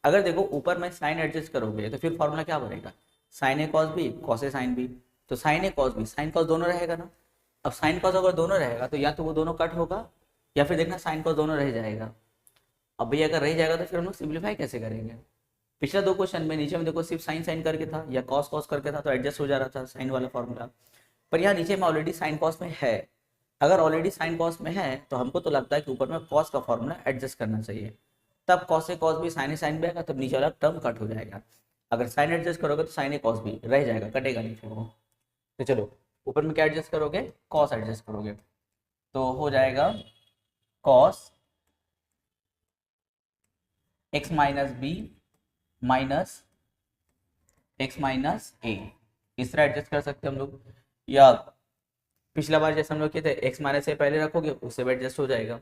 अगर देखो ऊपर में साइन एडजस्ट करोगे तो फिर फॉर्मूला क्या बनेगा, sign a cos B cos a sine B, तो sign a cos B sine cos दोनों रहेगा ना। अब साइन कॉस अगर दोनों रहेगा तो या तो वो दोनों कट होगा या फिर देखना साइन कॉस दोनों रह जाएगा। अब भैया अगर रह जाएगा तो फिर हम लोग सिंप्लीफाई कैसे करेंगे, पिछला 2 क्वेश्चन में नीचे में देखो सिर्फ साइन साइन करके था या कॉस कॉस करके था तो एडजस्ट हो जा रहा था साइन वाला फॉर्मूला, पर यहाँ नीचे में ऑलरेडी साइन कॉस में है, अगर ऑलरेडी साइन कॉस में है तो हमको तो लगता है कि ऊपर में कॉस का फॉर्मूला एडजस्ट करना चाहिए, तब कॉस ए कॉस भी साइन ए साइन बी आएगा, तब नीचे वाला टर्म कट हो जाएगा। अगर साइन एडजस्ट करोगे तो साइन ए कॉस भी रह जाएगा, कटेगा नहीं फिर वो। तो चलो ऊपर में क्या एडजस्ट करोगे, कॉस एडजस्ट करोगे, तो हो जाएगा cos x minus B minus x minus A, इस तरह एडजस्ट कर सकते हैं हम लोग, या पिछला बार जैसे हम लोग किए थे एक्स माइनस ए पहले रखोगे उससे भी एडजस्ट हो जाएगा,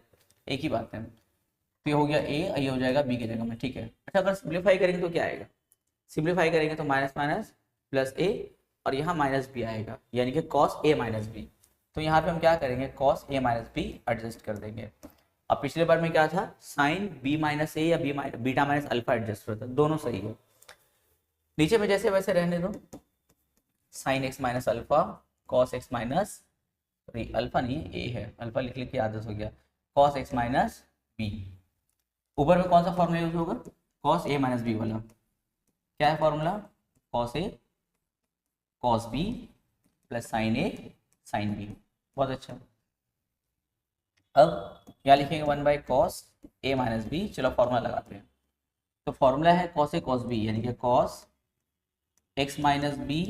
एक ही बात है। तो ये हो गया ए, ये हो जाएगा बी की जगह में, ठीक है। अच्छा अगर सिंप्लीफाई करेंगे तो क्या आएगा, सिंप्लीफाई करेंगे तो माइनस माइनस प्लस ए, और यहाँ माइनस बी आएगा, यानी कि कॉस ए माइनस बी, तो यहाँ पे हम क्या करेंगे cos a minus be adjust कर देंगे। अब पिछले बार में क्या था, साइन बी माइनस ए या बीटा माइनस अल्फा एडजस्ट होता है, दोनों सही है। नीचे में जैसे वैसे रहने दो, sign x minus alpha cos x minus, alpha नहीं ए है, अल्फा लिख लिख के आदत हो गया, कॉस एक्स माइनस बी, ऊपर में कौन सा फॉर्मूला यूज होगा, कॉस ए माइनस बी वाला, क्या है formula, cos A cos B plus sine A sine B, बहुत अच्छा। अब यहाँ लिखेंगे 1/cos ए माइनस बी, चलो फॉर्मूला लगाते हैं, तो फॉर्मूला है कॉस ए कॉस बी, यानी कि cos x minus B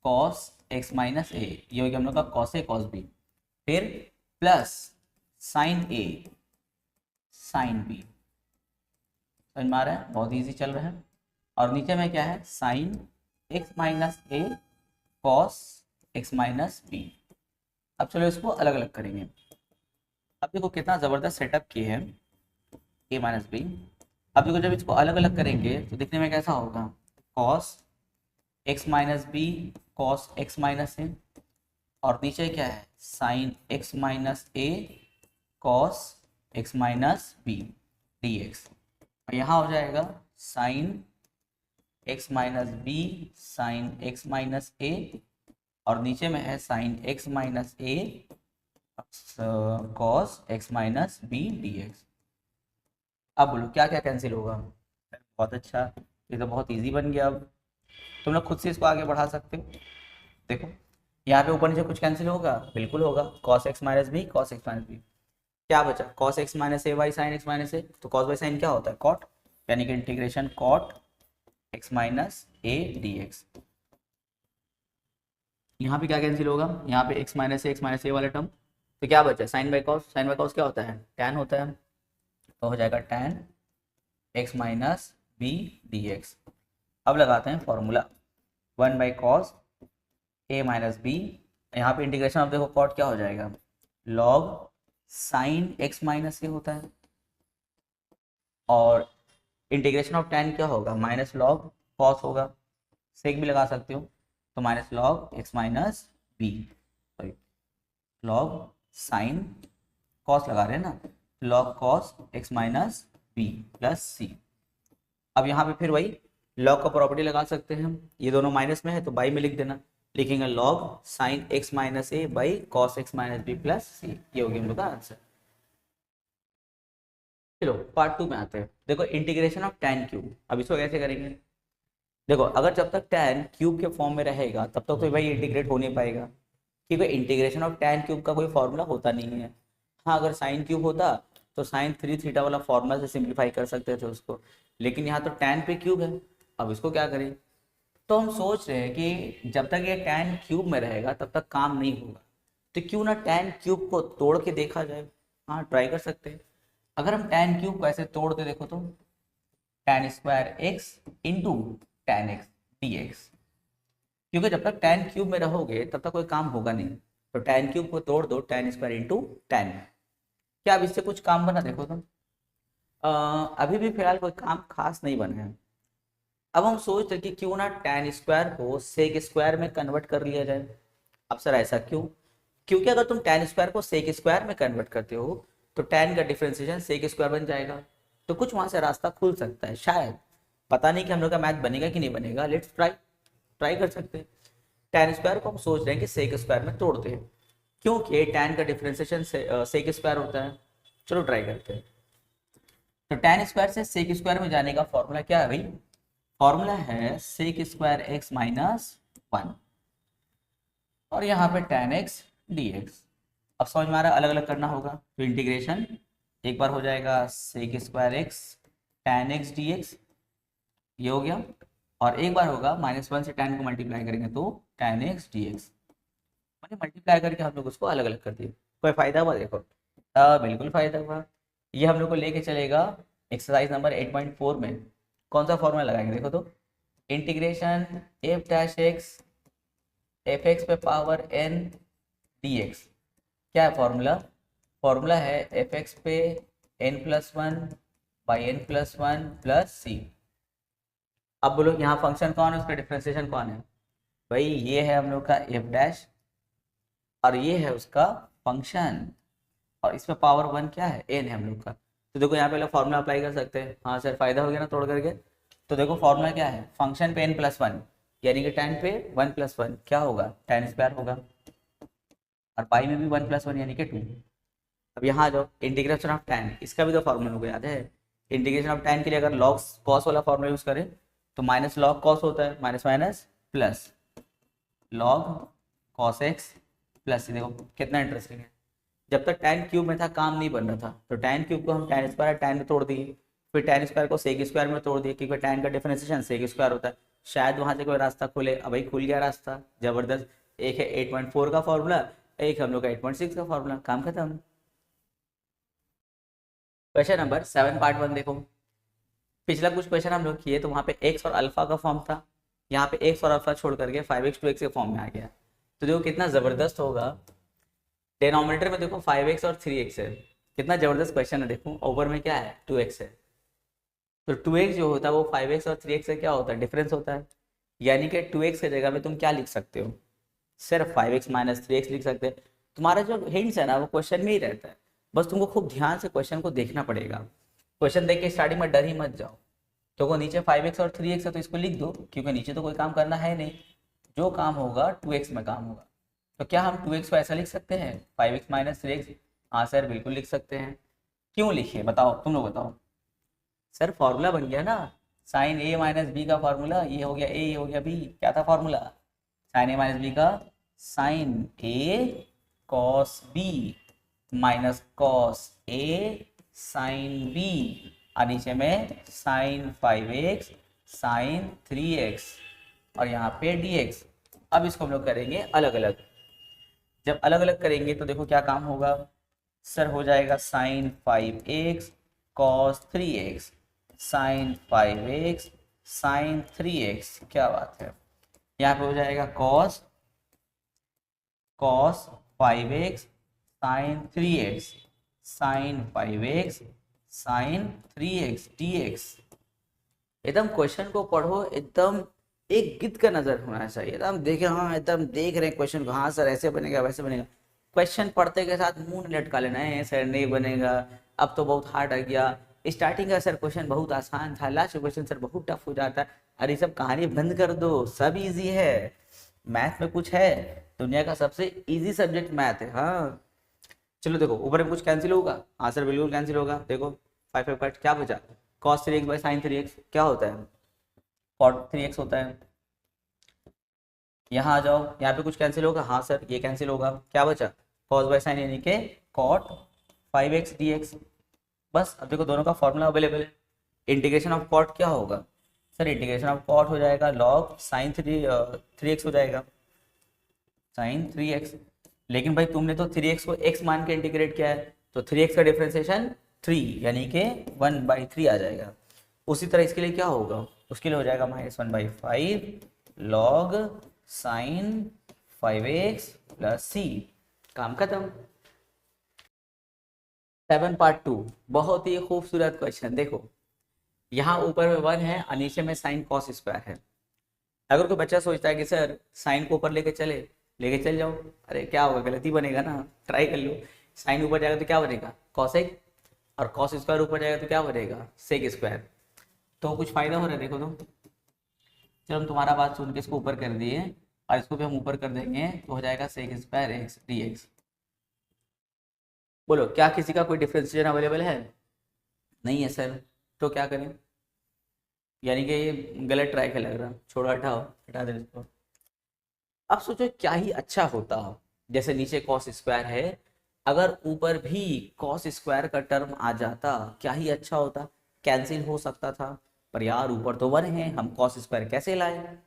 cos x minus A, ये हो गया हम लोग का कॉस ए कॉस बी, फिर प्लस साइन ए साइन बी, समझ में आ रहा है, बहुत इजी चल रहा है। और नीचे में क्या है, sine x minus a cos x minus B. अब चलो इसको अलग अलग करेंगे, अब देखो कितना ज़बरदस्त सेटअप किए हैं ए माइनस बी। अब देखो जब इसको अलग अलग करेंगे तो दिखने में कैसा होगा, cos x minus B cos x minus a, और नीचे क्या है sine x minus a cos x minus b d x, और यहाँ हो जाएगा sine x minus b sine x minus a, और नीचे में है sine x minus a cos x minus b d x. अब बोलो क्या क्या कैंसिल होगा, बहुत अच्छा, ये तो बहुत इजी बन गया। अब तुम लोग खुद से इसको आगे बढ़ा सकते हो, देखो यहाँ पे ऊपर नीचे कुछ कैंसिल होगा, बिल्कुल होगा, cos x minus B cos x minus b, क्या बचा cos x minus a by sine x minus a, तो कॉस बाई साइन क्या होता है कॉट, यानी कि integration cot x minus a d x. यहाँ पे क्या कैंसिल होगा, यहाँ पे x माइनस ए वाला टर्म, तो क्या बचा sine by cos, sine by cos क्या होता है टैन होता है, तो हो जाएगा tan x minus b d x. अब लगाते हैं formula, 1/cos a minus B, यहाँ पे इंटीग्रेशन ऑफ देखो कॉट क्या हो जाएगा, log साइन x माइनस ए होता है, और इंटीग्रेशन ऑफ टैन क्या होगा माइनस लॉग कॉस होगा, सेक भी लगा सकते हो, तो minus log x minus b, sorry log sine cos लगा रहे हैं ना, log cos x minus b plus सी। अब यहाँ पे फिर वही लॉग का प्रॉपर्टी लगा सकते हैं हम, ये दोनों माइनस में है तो बाई में लिख देना, लिखेंगे log sine x minus a by cos x minus b plus सी, ये हो गया हम लोग का आंसर। चलो पार्ट 2 में आते हैं। देखो इंटीग्रेशन ऑफ टैन क्यूब, अब इसको कैसे करेंगे, देखो अगर जब तक टैन क्यूब के फॉर्म में रहेगा तब तक तो भाई इंटीग्रेट हो नहीं पाएगा, क्योंकि इंटीग्रेशन ऑफ टैन क्यूब का कोई फॉर्मूला होता नहीं है। हाँ अगर साइन क्यूब होता तो साइन 3 थीटा वाला फॉर्मूला से सिंप्लीफाई कर सकते थे उसको, लेकिन यहाँ तो टैन पे क्यूब है, अब इसको क्या करें, तो हम सोच रहे हैं कि जब तक ये टैन क्यूब में रहेगा तब तक काम नहीं होगा, तो क्यों ना टैन क्यूब को तोड़ के देखा जाए। हाँ ट्राई कर सकते हैं। अगर हम टैन क्यूब को ऐसे तोड़ते देखो तो tan square x into tan x d x, क्योंकि जब तक टैन क्यूब में रहोगे तब तक कोई काम होगा नहीं, तो टैन क्यूब को तोड़ दो टैन स्क्वायर इंटू टैन, क्या अब इससे कुछ काम बना देखो तुम, अभी भी फिलहाल कोई काम खास नहीं बना है। अब हम सोच रहे कि क्यों ना टैन स्क्वायर को सेक स्क्वायर में कन्वर्ट कर लिया जाए। अब सर ऐसा क्यों, क्योंकि अगर तुम टैन स्क्वायर को सेक स्क्वायर में कन्वर्ट करते हो तो टैन का डिफरेंशिएशन सेक स्क्वायर बन जाएगा, तो कुछ वहां से रास्ता खुल सकता है शायद, पता नहीं कि हम लोग का मैथ बनेगा कि नहीं बनेगा, लेट्स ट्राई, ट्राई कर सकते हैं। टैन स्क्वायर को हम सोच रहे हैं कि सेक स्क्वायर में तोड़ते हैं, क्योंकि टैन का डिफरेंशिएशन सेक स्क्वायर होता है। चलो ट्राई करते हैं। तो टैन स्क्वायर से सेक स्क्वायर में जाने का फॉर्मूला क्या है भाई, फॉर्मूला है सेक स्क्वायर एक्स माइनस 1, और यहाँ पे टैन एक्स डी एक्स। अब समझ में आ रहा है अलग अलग करना होगा, तो इंटीग्रेशन एक बार हो जाएगा sec square x tan x d x, ये हो गया, और एक बार होगा -1 से टैन को मल्टीप्लाई करेंगे तो टैन एक्स डी एक्स, मैंने मल्टीप्लाई करके हम लोग उसको अलग अलग कर दिए। कोई फायदा हुआ देखो, बिल्कुल फायदा हुआ। ये हम लोग को लेके चलेगा एक्सरसाइज नंबर 8.4 में, कौन सा फॉर्मूला लगाएंगे देखो तो, integration f dash x f x पे पावर एन डी एक्स, क्या है फॉर्मूला, फॉर्मूला है एफ एक्स पे n plus one by n plus one plus सी। अब बोलो यहाँ फंक्शन कौन है, उसका डिफरेंशिएशन कौन है, भाई ये है हम लोग का एफ डैश और ये है उसका फंक्शन, और इसमें पावर 1 क्या है एन है हम लोग का, तो देखो यहाँ पहले फॉर्मूला अप्लाई कर सकते हैं। हाँ सर फायदा हो गया ना तोड़ करके, तो देखो फॉर्मूला क्या है, फंक्शन पे n प्लस 1 यानी कि टैन पे 1 प्लस 1 क्या होगा टैन स्क्वायर होगा, और पाई में भी 1 प्लस 1 यानी कि 2। अब यहाँ जाओ इंटीग्रेशन ऑफ टैन, इसका भी तो फॉर्मूला होगा याद है, इंटीग्रेशन ऑफ टैन के लिए अगर लॉग कॉस वाला फॉर्मूला यूज करें तो माइनस लॉग कॉस होता है, minus minus plus log cos x plus, देखो कितना इंटरेस्टिंग है, जब तक टैन क्यूब में था काम नहीं बन रहा था, तो टैन क्यूब को हम टैन स्क्वायर टैन में तोड़ दिए, फिर टैन स्क्वायर को सेक स्क्वायर में तोड़ दिए, क्योंकि टैन का डिफरेंशिएशन सेक स्क्वायर होता है, शायद वहां से कोई रास्ता खुले, अब भाई खुल गया रास्ता जबरदस्त। एक है 8.4 का फॉर्मूला, एक हम लोग का 8.6 का फॉर्मूला, काम खत्म। क्वेश्चन नंबर 7 पार्ट 1 देखो, पिछला कुछ क्वेश्चन हम लोग किए तो वहाँ पे एक्स और अल्फा का फॉर्म था, यहाँ पे एक्स और अल्फा छोड़ करके 5x 2x के फॉर्म में आ गया, तो देखो कितना जबरदस्त होगा। डिनोमिनेटर में देखो 5x और 3x है, कितना जबरदस्त क्वेश्चन है, देखो ऊपर में क्या है 2x है, तो 2x जो होता है वो 5x और 3x से क्या होता है डिफरेंस होता है, यानी कि 2x की जगह में तुम क्या लिख सकते हो, सिर्फ 5x माइनस 3x लिख सकते हैं। तुम्हारा जो हिंट्स है ना वो क्वेश्चन में ही रहता है, बस तुमको खूब ध्यान से क्वेश्चन को देखना पड़ेगा, क्वेश्चन देख के स्टार्टिंग में डर ही मत जाओ। तो वो नीचे 5x और 3x है तो इसको लिख दो, क्योंकि नीचे तो कोई काम करना है नहीं, जो काम होगा 2x में काम होगा। तो क्या हम 2x को ऐसा लिख सकते हैं 5x माइनस 3x, हाँ सर बिल्कुल लिख सकते हैं। क्यों लिखे बताओ, तुम लोग बताओ। सर फॉर्मूला बन गया ना, साइन ए माइनस बी का फॉर्मूला, ये हो गया ए ये हो गया बी, क्या था फॉर्मूला साइन ए माइनस बी का sign a cos B minus cos a sine B, और नीचे में साइन 5x साइन 3x और यहाँ पे dx, अब इसको हम लोग करेंगे अलग अलग। जब अलग अलग करेंगे तो देखो क्या काम होगा सर, हो जाएगा sign 5x cos 3x, sine 5x sine 3x, क्या बात है। यहाँ पे हो जाएगा cos cos 5x sine 3x, sine 5x sine 3x dx। एकदम क्वेश्चन को पढ़ो, एकदम एक गिद्ध का नजर होना चाहिए, एकदम देखे, हाँ एकदम देख रहे हैं क्वेश्चन को, हाँ सर ऐसे बनेगा वैसे बनेगा। क्वेश्चन पढ़ते के साथ मुंह नहीं लटका लेना है सर नहीं बनेगा, अब तो बहुत हार्ड आ गया, स्टार्टिंग का सर क्वेश्चन बहुत आसान था, लास्ट क्वेश्चन सर बहुत टफ हो जाता है। अरे सब कहानी बंद कर दो, सब इजी है। मैथ में कुछ है, दुनिया का सबसे इजी सब्जेक्ट मैथ है। हाँ चलो देखो, ऊपर में कुछ कैंसिल होगा, हाँ सर बिल्कुल कैंसिल होगा। देखो 5 कट, क्या बचा, cos 3x by sine 3x क्या होता है, cot 3x होता है। यहाँ आ जाओ, यहाँ पे कुछ कैंसिल होगा, हाँ सर ये कैंसिल होगा, क्या बचा cos बाई साइन यानी कि cot 5x dx। बस अब देखो दोनों का फॉर्मूला अवेलेबल है। इंटीग्रेशन ऑफ cot क्या होगा सर, इंटीग्रेशन ऑफ cot हो जाएगा log साइन 3x हो जाएगा, साइन 3x। लेकिन भाई तुमने तो 3x को x मान के इंटीग्रेट किया है, तो 3x का डिफरेंशिएशन 3 यानी कि 1/3 आ जाएगा। उसी तरह इसके लिए क्या होगा, उसके लिए हो जाएगा -1/5 log sign 5x plus c। काम खत्म। 7 पार्ट 2 बहुत ही खूबसूरत क्वेश्चन। देखो यहाँ ऊपर में 1 है और नीचे में साइन कॉस स्क्वायर है। अगर कोई बच्चा सोचता है कि सर साइन को ऊपर लेके चल जाओ, अरे क्या होगा, गलती बनेगा ना, ट्राई कर लो। साइन ऊपर जाएगा तो क्या बनेगा कॉसेक, और कॉस स्क्वायर ऊपर जाएगा तो क्या बनेगा सेक स्क्वायर। तो कुछ फायदा हो रहा है देखो तो। चलो हम तुम्हारा बात सुन के इसको ऊपर कर दिए और इसको भी हम ऊपर कर देंगे तो हो जाएगा sec square x d x. बोलो क्या किसी का कोई डिफरेंशिएशन अवेलेबल है, नहीं है सर, तो क्या करें, यानी कि ये गलत ट्राई का लग रहा, छोड़ो हटाओ, हटा दे इसको। अब सोचो क्या ही अच्छा होता, जैसे नीचे कॉस स्क्वायर है, अगर ऊपर भी कॉस स्क्वायर का टर्म आ जाता क्या ही अच्छा होता, कैंसिल हो सकता था। पर यार ऊपर तो 1 है, हम कॉस स्क्वायर कैसे लाए।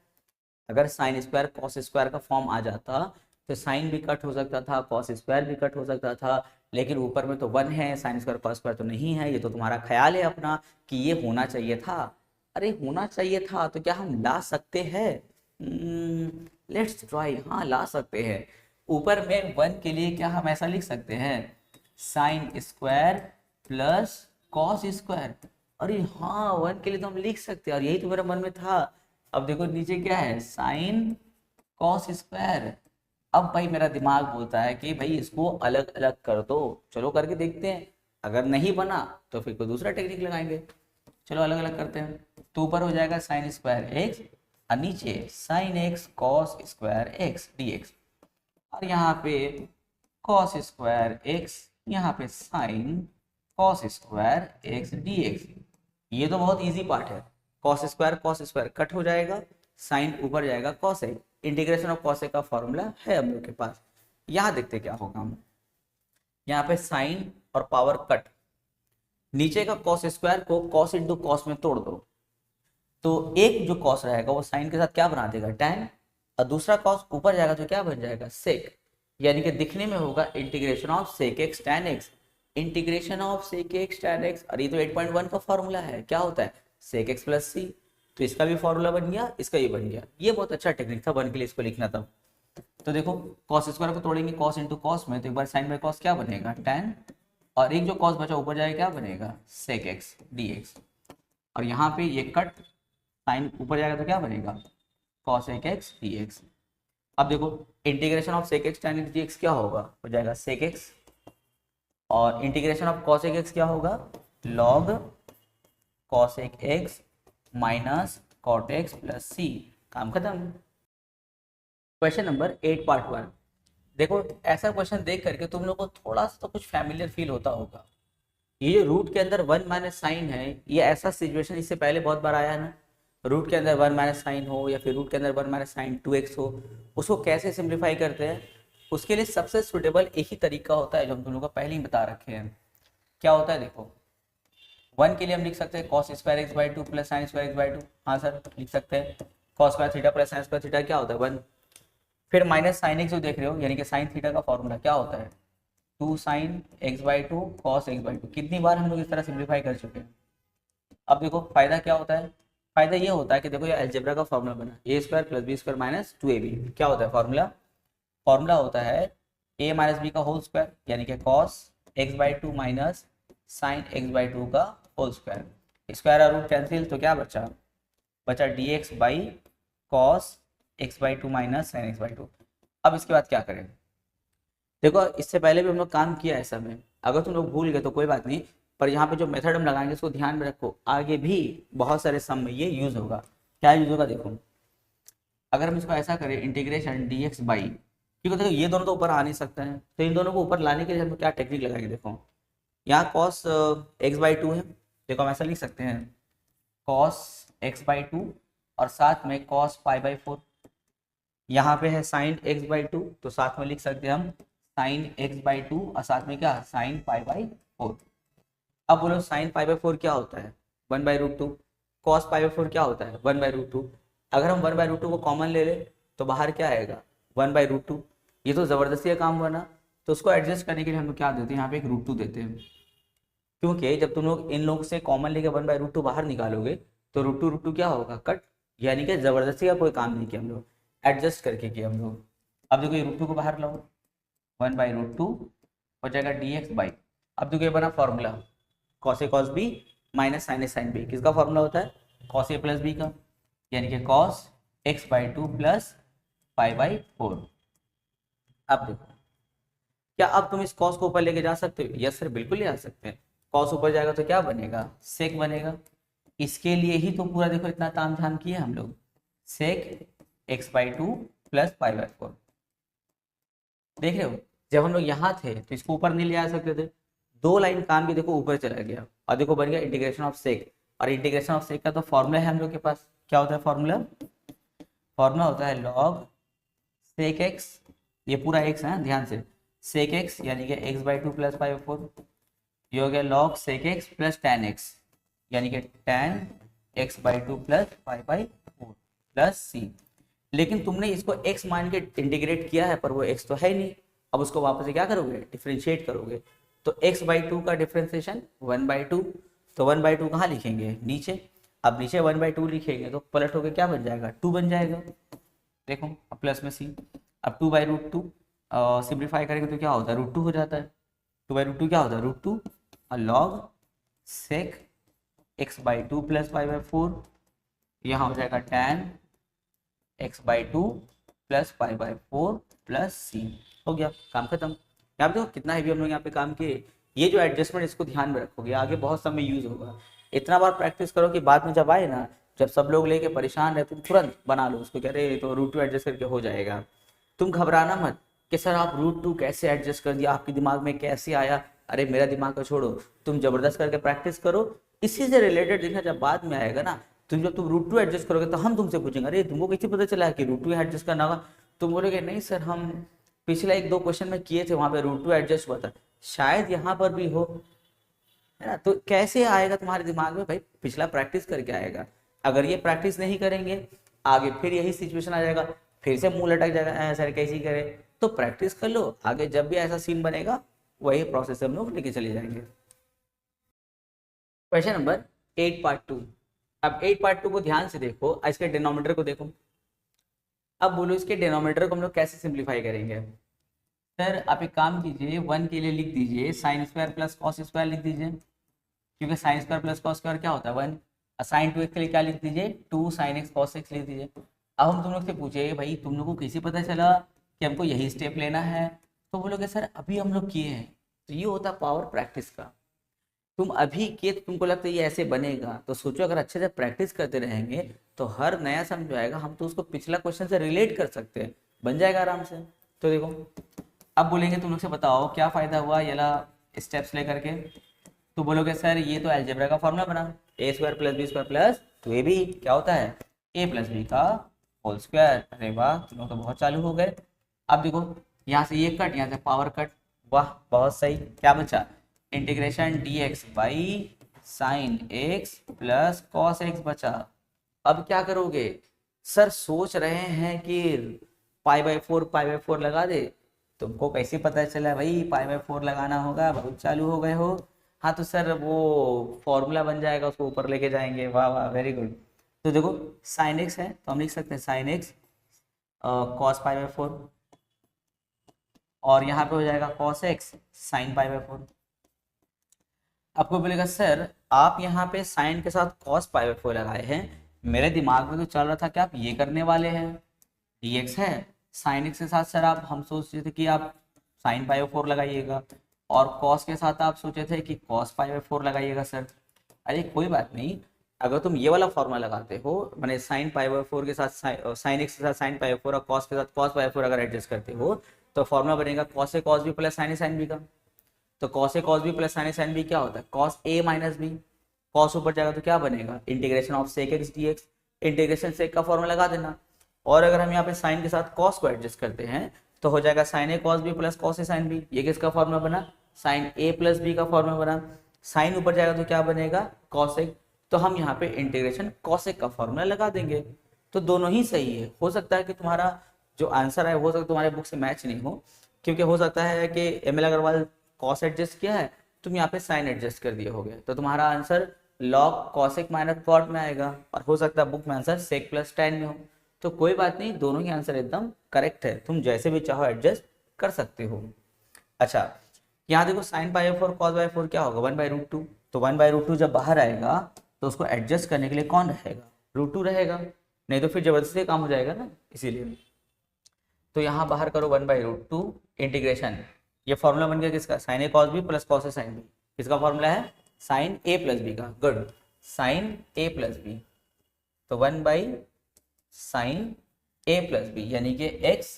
अगर साइन स्क्वायर कॉस स्क्वायर का फॉर्म आ जाता तो साइन भी कट हो सकता था, कॉस स्क्वायर भी कट हो सकता था, लेकिन ऊपर में तो 1 है, साइन स्क्वायर कॉस स्क्वायर तो नहीं है। ये तो तुम्हारा ख्याल है अपना कि ये होना चाहिए था। अरे होना चाहिए था तो क्या हम ला सकते हैं, लेट्स ट्राई, हाँ ला सकते हैं। ऊपर में 1 के लिए क्या हम ऐसा लिख सकते हैं, sine square plus cos square. अरे हाँ 1 के लिए तो हम लिख सकते हैं, और यही तो मेरे मन में था। अब देखो नीचे क्या है, साइन कॉस स्क्वायर। अब भाई मेरा दिमाग बोलता है कि भाई इसको अलग अलग कर दो, चलो करके देखते हैं, अगर नहीं बना तो फिर कोई दूसरा टेक्निक लगाएंगे। चलो अलग अलग करते हैं। तो ऊपर हो जाएगा साइन स्क्वायर एक्स और नीचे sine x cos square x dx, और यहाँ पे कॉस स्क्वायर एक्स, यहाँ पे sine cos square x dx. ये तो बहुत इजी पार्ट है, कॉस स्क्वायर कट हो जाएगा, साइन ऊपर जाएगा कॉसेक, इंटीग्रेशन ऑफ कॉसेक का फॉर्मूला है हम लोग के पास। यहाँ देखते क्या होगा, हम यहाँ पे साइन और पावर कट, नीचे का कॉस स्क्वायर को कॉस इंटू कॉस में तोड़ दो, तो एक जो कॉस रहेगा वो साइन के साथ क्या बना देगा टैन, और दूसरा कॉस ऊपर जाएगा तो क्या बन जाएगा सेक, यानी कि दिखने में होगा integration of sec x tan x, integration of sec x tan x. और ये तो 8.1 का फॉर्मूला है, क्या होता है सेक एक्स प्लस सी, तो इसका भी फॉर्मूला बन गया, इसका ये बन गया। ये बहुत अच्छा टेक्निक था 1 के लिए इसको लिखना था। तो देखो कॉस स्क्वायर को तोड़ेंगे कॉस इंटू कॉस में, तो एक बार साइन बाई कॉस क्या बनेगा टैन, और एक जो कॉस बचा ऊपर जाएगा क्या बनेगा सेक एक्स डीएक्स, और यहाँ पे ये कट साइन ऊपर जाएगा तो क्या बनेगा कॉस एक्स डीएक्स। अब देखो integration of sec x tan d x क्या होगा, हो जाएगा सेक एक्स, और इंटीग्रेशन ऑफ कॉस एक्स क्या होगा log cos x minus cot x plus c. काम खत्म। Question number 8 part 1। देखो ऐसा क्वेश्चन देख करके तुम लोग को थोड़ा सा तो कुछ फैमिलियर फील होता होगा। ये जो रूट के अंदर 1 माइनस साइन है, ये ऐसा सिचुएशन इससे पहले बहुत बार आया है ना, रूट के अंदर 1 माइनस साइन हो या फिर रूट के अंदर 1 माइनस साइन 2x हो, उसको कैसे सिंप्लीफाई करते हैं। उसके लिए सबसे सुटेबल एक ही तरीका होता है जो हम तुम लोग को पहले ही बता रखे हैं। क्या होता है देखो, 1 के लिए हम लिख सकते हैं cos square x by 2 plus sine square x by 2, हाँ सर लिख सकते हैं। Cos square theta plus sine square theta क्या होता है 1, फिर माइनस साइन एक्स जो देख रहे हो, यानी कि साइन थीटा का फॉर्मूला क्या होता है, 2 sign x by to cos x by to. कितनी बार हम लोग इस तरह सिंप्लीफाई कर चुके हैं। अब देखो फायदा क्या होता है, फायदा ये होता है कि देखो ये अलजेब्रा का फॉर्मूला बना, a square plus b square minus 2ab। क्या होता है फॉर्मूला, फॉर्मूला होता है a माइनस बी का होल स्क्वायर, यानी कि cos x by two minus sine x by two का होल स्क्वायर। स्क्वायर और रूट कैंसिल, तो क्या बचा, बचा d x by cos x by two minus sine x by two. अब इसके बाद क्या करें, देखो इससे पहले भी हम लोग काम किया है सब में, अगर तुम लोग भूल गए तो कोई बात नहीं, पर यहाँ पे जो मेथड हम लगाएंगे उसको ध्यान में रखो, आगे भी बहुत सारे सम में ये यूज होगा। क्या यूज होगा, देखो अगर हम इसको ऐसा करें इंटीग्रेशन डी एक्स बाई, क्योंकि देखो ये दोनों तो ऊपर आ नहीं सकते हैं, तो इन दोनों को ऊपर लाने के लिए हम क्या टेक्निक लगाएंगे, देखो यहाँ कॉस एक्स बाई टू है, देखो हम ऐसा लिख सकते हैं कॉस एक्स बाई टू और साथ में कॉस पाई बाई फोर। यहाँ पे है साइन एक्स बाई टू, तो साथ में लिख सकते हैं हम साइन एक्स बाई टू और साथ में क्या साइन पाई बाई फोर। अब बोलो साइन पाई बाई फोर क्या होता है, 1/√2। कॉस पाई बाई फोर क्या होता है, 1/√2। अगर हम 1/√2 को कॉमन ले ले तो बाहर क्या आएगा, 1/√2। ये तो ज़बरदस्ती का काम बना, तो उसको एडजस्ट करने के लिए हम लोग क्या देते हैं, यहाँ पे एक √2 देते हैं, क्योंकि जब तुम लोग इन लोग से कॉमन लेके 1/√2 बाहर निकालोगे तो √2 क्या होगा, कट, यानी कि ज़बरदस्ती का कोई काम नहीं किया हम लोग, एडजस्ट करके किया हम लोग। अब देखो ये √2 को बाहर लाओ, 1/√2 हो जाएगा डी एक्स बाई, अब देखो ये बना formula cos A cos B minus sign A sine b. किसका फॉर्मूला होता है, कॉस ए प्लस बी का, यानी कि cos x by two plus pi by four. अब देखो क्या अब तुम इस कॉस को ऊपर लेके जा सकते हो, यस सर बिल्कुल ले आ सकते हैं। कॉस ऊपर जाएगा तो क्या बनेगा, सेक बनेगा। इसके लिए ही तो पूरा देखो इतना ताम झाम किया हम लोग, sec x by two plus pi by four. देख रहे हो जब हम लोग यहाँ थे तो इसको ऊपर नहीं ले आ सकते थे, 2 लाइन काम भी देखो ऊपर चला गया और देखो बन गया इंटीग्रेशन ऑफ सेक। और इंटीग्रेशन ऑफ सेक का तो फॉर्मूला है हम लोग के पास, क्या होता है फॉर्मूला, फॉर्मूला होता है लॉग सेक एक्स, ये पूरा एक्स है ध्यान से, सेक एक्स यानी कि x by two plus pi by four, ये हो गया log sec x plus tan x यानी कि tan x by two plus pi by four plus सी। लेकिन तुमने इसको x मान के इंटीग्रेट किया है पर वो x तो है ही नहीं, अब उसको वापस से क्या करोगे, डिफरेंशिएट करोगे, तो x बाई टू का डिफरेंशिएशन 1/2, तो 1/2 कहाँ लिखेंगे, नीचे। अब नीचे 1/2 लिखेंगे तो पलट होकर क्या बन जाएगा, 2 बन जाएगा। देखो अब प्लस में c, अब 2/√2 सिंप्लीफाई करेंगे तो क्या होता है, √2 हो जाता है। 2/√2 क्या होता है, √2 और log sec x by two plus pi by four, यहाँ हो जाएगा tan x by two plus pi by four plus सी। हो गया काम खत्म। यहाँ पे देखो कितना हैवी हम लोग यहाँ पे काम किए। ये जो एडजस्टमेंट इसको ध्यान में रखोगे आगे बहुत समय यूज होगा। इतना बार प्रैक्टिस करो कि बाद में जब आए ना, जब सब लोग लेके परेशान रहते हैं तुरंत बना लो उसको, कह रहे तो √2 एडजस्ट करके हो जाएगा। तुम घबराना मत कि सर आप √2 कैसे एडजस्ट कर दिया, आपके दिमाग में कैसे आया। अरे मेरा दिमाग को छोड़ो, तुम जबरदस्त करके प्रैक्टिस करो, इसी से रिलेटेड देखना जब बाद में आएगा ना, तुम जब तुम √2 एडजस्ट करोगे तो हम तुमसे पूछेंगे अरे तुमको कैसे पता चला कि √2 एडजस्ट करना होगा। तुम बोलोगे नहीं सर हम पिछला 1-2 क्वेश्चन में किए थे वहां पे √2 एडजस्ट हुआ था, शायद यहाँ पर भी हो, है ना। तो कैसे आएगा तुम्हारे दिमाग में, भाई पिछला प्रैक्टिस करके आएगा। अगर ये प्रैक्टिस नहीं करेंगे आगे फिर यही सिचुएशन आ जाएगा, फिर से मुंह लटक जाएगा सर कैसे करे। तो प्रैक्टिस कर लो, आगे जब भी ऐसा सीन बनेगा वही प्रोसेस हम लोग लेके चले जाएंगे। Question number 8 part 2। अब 8 पार्ट 2 को ध्यान से देखो, इसके डिनोमिनेटर को देखो। अब बोलो इसके डिनोमिनेटर को हम लोग कैसे सिंप्लीफाई करेंगे। सर आप एक काम कीजिए, 1 के लिए लिख दीजिए sine square plus cos square लिख दीजिए, क्योंकि sine square plus cos square क्या होता है 1। साइन 2x के लिए क्या लिख दीजिए 2 sin x cos x लिख दीजिए। अब हम तुम लोग से पूछे भाई तुम लोग को कैसे पता चला कि हमको यही स्टेप लेना है, तो बोलोगे सर अभी हम लोग किए हैं। तो ये होता पावर प्रैक्टिस का। तुम अभी किए तो तुमको लगता है ये ऐसे बनेगा, तो सोचो अगर अच्छे से प्रैक्टिस करते रहेंगे तो हर नया समझ आएगा, हम तो उसको पिछला क्वेश्चन से रिलेट कर सकते हैं, बन जाएगा आराम से। तो देखो अब बोलेंगे तुम लोग से बताओ क्या फायदा हुआ ये स्टेप्स लेकर के, तो बोलोगे सर ये तो अलजेब्रा का फॉर्मूला बना, a square plus b square plus 2ab क्या होता है a प्लस बी का होल स्क्वायर। अरे वाह तुम लोग तो बहुत चालू हो गए। अब देखो यहाँ से ये कट, यहाँ से पावर कट, वाह बहुत सही। क्या बचा, integration dx by sine x plus cos x बचा। अब क्या करोगे, सर सोच रहे हैं कि पाई बाई फोर लगा दे। तुमको कैसे पता चला भाई पाई बाई फोर लगाना होगा, बहुत चालू हो गए हो। हाँ तो सर वो फॉर्मूला बन जाएगा, उसको ऊपर लेके जाएंगे। वाह वाह वेरी गुड। तो देखो साइन एक्स है तो हम लिख सकते हैं sign x cos pi by four, और यहाँ पे हो जाएगा cos x sign pi by four. आपको बोलेगा सर आप यहाँ पे साइन के साथ कॉस पाई बाई फोर लगाए हैं, मेरे दिमाग में तो चल रहा था कि आप ये करने वाले हैं, dx है साइन एक्स के साथ। सर आप हम सोच रहे थे कि आप साइन पाई बाई फोर लगाइएगा, और कॉस के साथ आप सोचे थे कि कॉस पाई बाई फोर लगाइएगा। सर अरे कोई बात नहीं, अगर तुम ये वाला फॉर्मूला लगाते हो, मैंने साइन पाई बाई फोर के साथ साइन एक्स के साथ साइन पाई बाई फोर और कॉस के साथ कॉस पाई बाई फोर अगर एडजस्ट करते हो, तो फॉर्मूला बनेगा कॉस ए कॉस बी प्लस साइन ए साइन बी का। तो कॉस ए कॉस बी प्लस साइन ए साइन बी क्या होता है, cos a minus B. Cos ऊपर जाएगा तो क्या बनेगा, integration of sec x d x. Integration sec का फॉर्मूला लगा देना, और अगर हम यहाँ पे साइन के साथ कॉस को एडजस्ट करते हैं तो हो जाएगा sign a cos B plus cos a sine B. ये किसका फॉर्मूला बना, साइन ए प्लस बी का फॉर्मूला बना। साइन ऊपर जाएगा तो क्या बनेगा, कॉसेक। तो हम यहाँ पे इंटीग्रेशन कॉसेक का फॉर्मूला लगा देंगे। तो दोनों ही सही है। हो सकता है कि तुम्हारा जो आंसर है हो सकता है तुम्हारे बुक से मैच नहीं हो, क्योंकि हो सकता है कि M L Agarwal cos adjust किया है, तुम यहाँ पे साइन एडजस्ट कर दिए होगे, तो तुम्हारा answer log cosec minus cot में आएगा, और हो सकता है बुक में आंसर सेक प्लस टेन में हो। तो कोई बात नहीं, दोनों ही आंसर एकदम करेक्ट है, तुम जैसे भी चाहो एडजस्ट कर सकते हो। अच्छा यहाँ देखो sine by four cos by four क्या होगा, वन बाई रूट टू। तो वन बाई रूट टू जब बाहर आएगा तो उसको एडजस्ट करने के लिए कौन रहेगा, रूट टू रहेगा, नहीं तो फिर जबरदस्ती काम हो जाएगा ना, इसीलिए। तो यहाँ बाहर करो one by root two integration, ये फॉर्मूला बन गया किसका, sine a cos B plus cos a sine b. किसका फॉर्मूला है, साइन ए प्लस बी का, good, sine a plus b. तो one by sine a plus b यानी कि x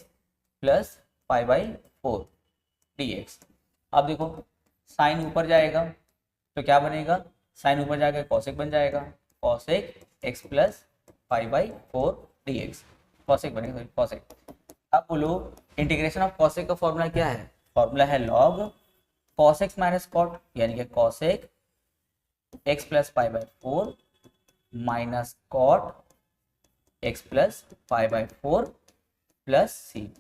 plus pi by four d x. अब देखो sign ऊपर जाएगा तो क्या बनेगा, साइन ऊपर जाकर कॉसेक बन जाएगा, cosec x plus pi by four d x, cosec बनेगा कॉसेक। अब बोलो इंटीग्रेशन ऑफ कॉसेक का फॉर्मूला क्या है, फॉर्मूला है लॉग कॉसेक माइनस कॉट, यानी कि cosec x plus pi by four minus cot x plus pi by four plus सी,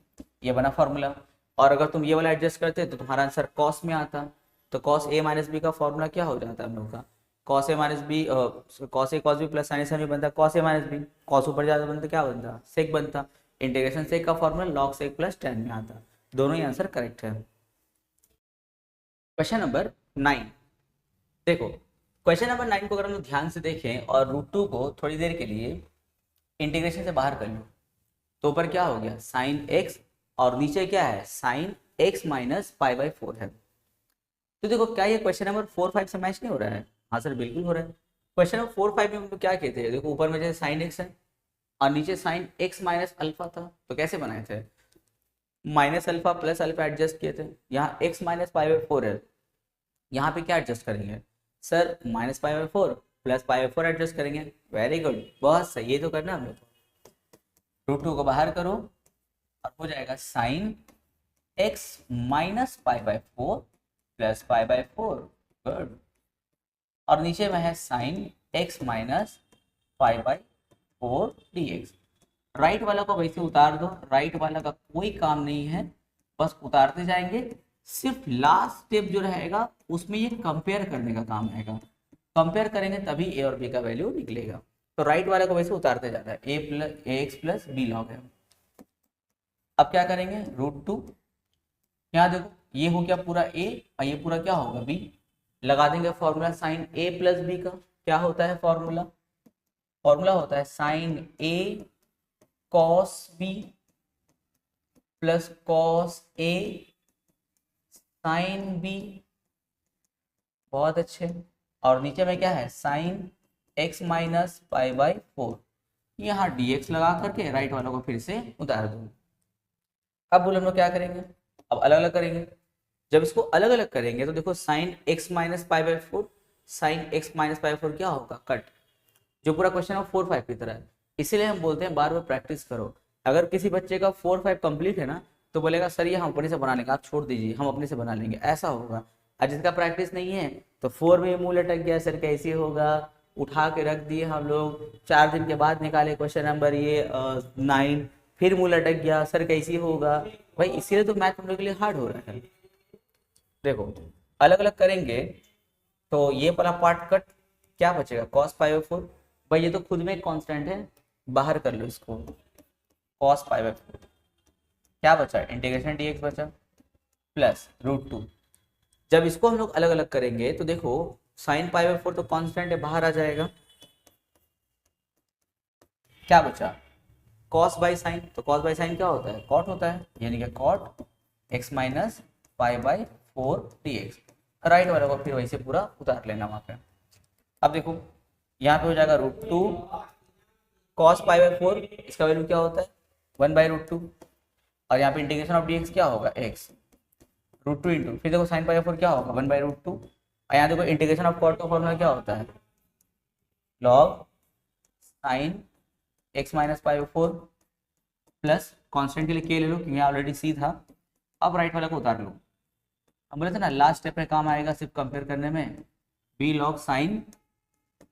ये बना फॉर्मूला। और अगर तुम ये वाला एडजस्ट करते तो तुम्हारा आंसर कॉस में आता, तो कॉस ए माइनस बी का फॉर्मूला क्या हो जाता है हम लोग का, cos a minus B, cos A cos B plus sine A sine B बनता है cos a minus B, cos ऊपर जाता बनता क्या बनता, सेक बनता। इंटीग्रेशन सेक का formula log sec plus tan में आता। दोनों ही आंसर करेक्ट है। क्वेश्चन नंबर 9 देखो, क्वेश्चन नंबर 9 को अगर हम लोग ध्यान से देखें और रूट टू को थोड़ी देर के लिए इंटीग्रेशन से बाहर कर लो, तो ऊपर क्या हो गया साइन एक्स, और नीचे क्या है sine x minus pi by four है। तो देखो क्या ये क्वेश्चन नंबर 4-5 से मैच नहीं हो रहा है, हाँ सर बिल्कुल हो रहा है। क्वेश्चन नंबर 4-5 में हम लोग क्या कहते हैं, देखो ऊपर में जैसे साइन एक्स है और नीचे साइन एक्स माइनस अल्फा था, तो कैसे बनाए थे, minus alpha plus alpha adjust किए थे। यहाँ x minus pi by four है, यहाँ पे क्या एडजस्ट करेंगे sir, minus pi by four plus pi by four adjust करेंगे। वेरी गुड, बहुत सही, ये तो करना हम लोग। रूट टू को बाहर करो और हो जाएगा sine x minus pi by four plus pi by four, good, और नीचे में है sine x minus pi by four d x. Right वाला को वैसे उतार दो, राइट वाला का कोई काम नहीं है, बस उतारते जाएंगे। सिर्फ लास्ट स्टेप जो रहेगा उसमें ये कंपेयर करने का काम रहेगा, कंपेयर करेंगे तभी ए और बी का वैल्यू निकलेगा। तो राइट वाले को वैसे उतारते जाता है, ए प्लस ए एक्स प्लस बी लॉग है। अब क्या करेंगे, रूट टू, यहाँ देखो ये हो गया पूरा ए और ये पूरा क्या होगा बी, लगा देंगे formula sine a plus b का। क्या होता है फॉर्मूला, फॉर्मूला होता है sine a cos B plus cos a sine B, बहुत अच्छे। और नीचे में क्या है sine x minus pi by four, यहाँ dx लगा करके राइट वालों को फिर से उतार दो। अब बोलो हम लोग क्या करेंगे, अब अलग अलग करेंगे। जब इसको अलग अलग करेंगे तो देखो sign x minus pi by four, sign x minus pi by four क्या होगा कट, जो पूरा क्वेश्चन है 4-5 की तरह है। इसीलिए हम बोलते हैं बार बार प्रैक्टिस करो। अगर किसी बच्चे का 4-5 कंप्लीट है ना तो बोलेगा सर ये हम अपने से बना लेंगे, आप छोड़ दीजिए हम अपने से बना लेंगे, ऐसा होगा। और जिसका प्रैक्टिस नहीं है तो 4 में मुंह लटक गया, सर कैसे होगा, उठा के रख दिए हम लोग, 4 दिन के बाद निकाले क्वेश्चन नंबर ये 9, फिर मुंह लटक गया, सर कैसे होगा भाई, इसीलिए तो मैथ हम लोग के लिए हार्ड हो रहा है। देखो अलग अलग करेंगे तो ये वाला पार्ट कट, क्या बचेगा cos पाई बाई 4। भाई ये तो खुद में एक कांस्टेंट है, बाहर कर लो इसको, cos पाई बाई 4, क्या बचा इंटीग्रेशन dx बचा प्लस √2। जब इसको हम लोग अलग अलग करेंगे तो देखो साइन पाई बाई 4 तो कांस्टेंट है, बाहर आ जाएगा, क्या बचा cos बाई साइन, तो cos बाई साइन क्या होता है cot होता है, यानी कि cot x minus pi by 4 dx। Right वाले को फिर वही से पूरा उतार लेना वहां पे। अब देखो यहाँ पे हो जाएगा √2 cos पाई बाई 4, इसका वैल्यू क्या होता है 1/√2, और यहाँ पे इंटीग्रेशन ऑफ dx क्या होगा x √2 इंटू, फिर देखो साइन पाई बाई 4 क्या होगा 1/√2, और यहाँ देखो इंटीग्रेशन ऑफ cot का फॉर्मूला क्या होता है log sine x minus pi by 4 plus constant के लिए k ले लो क्योंकि ऑलरेडी c था। अब राइट वाला को उतार लो, हम बोले थे ना लास्ट स्टेप में काम आएगा सिर्फ कंपेयर करने में, b log sine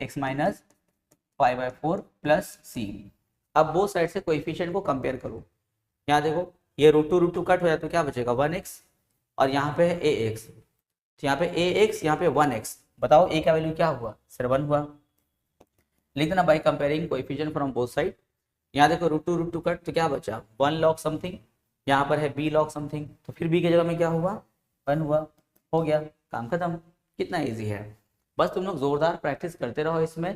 x minus pi by 4 plus c। अब वो साइड से कोएफिशिएंट को कंपेयर करो, यहाँ देखो ये √2 कट हो जाए तो क्या बचेगा 1x, और यहाँ पे है ax, तो यहाँ पे ax यहाँ पे 1x, बताओ a का वैल्यू क्या हुआ सर 1 हुआ। लिख देना by comparing coefficient from both side. यहाँ देखो √2 कट तो क्या बचा 1 log समथिंग, यहाँ पर है b log समथिंग, तो फिर b की जगह में क्या हुआ 1 हुआ, हो गया काम खत्म। कितना इजी है, बस तुम लोग जोरदार प्रैक्टिस करते रहो इसमें,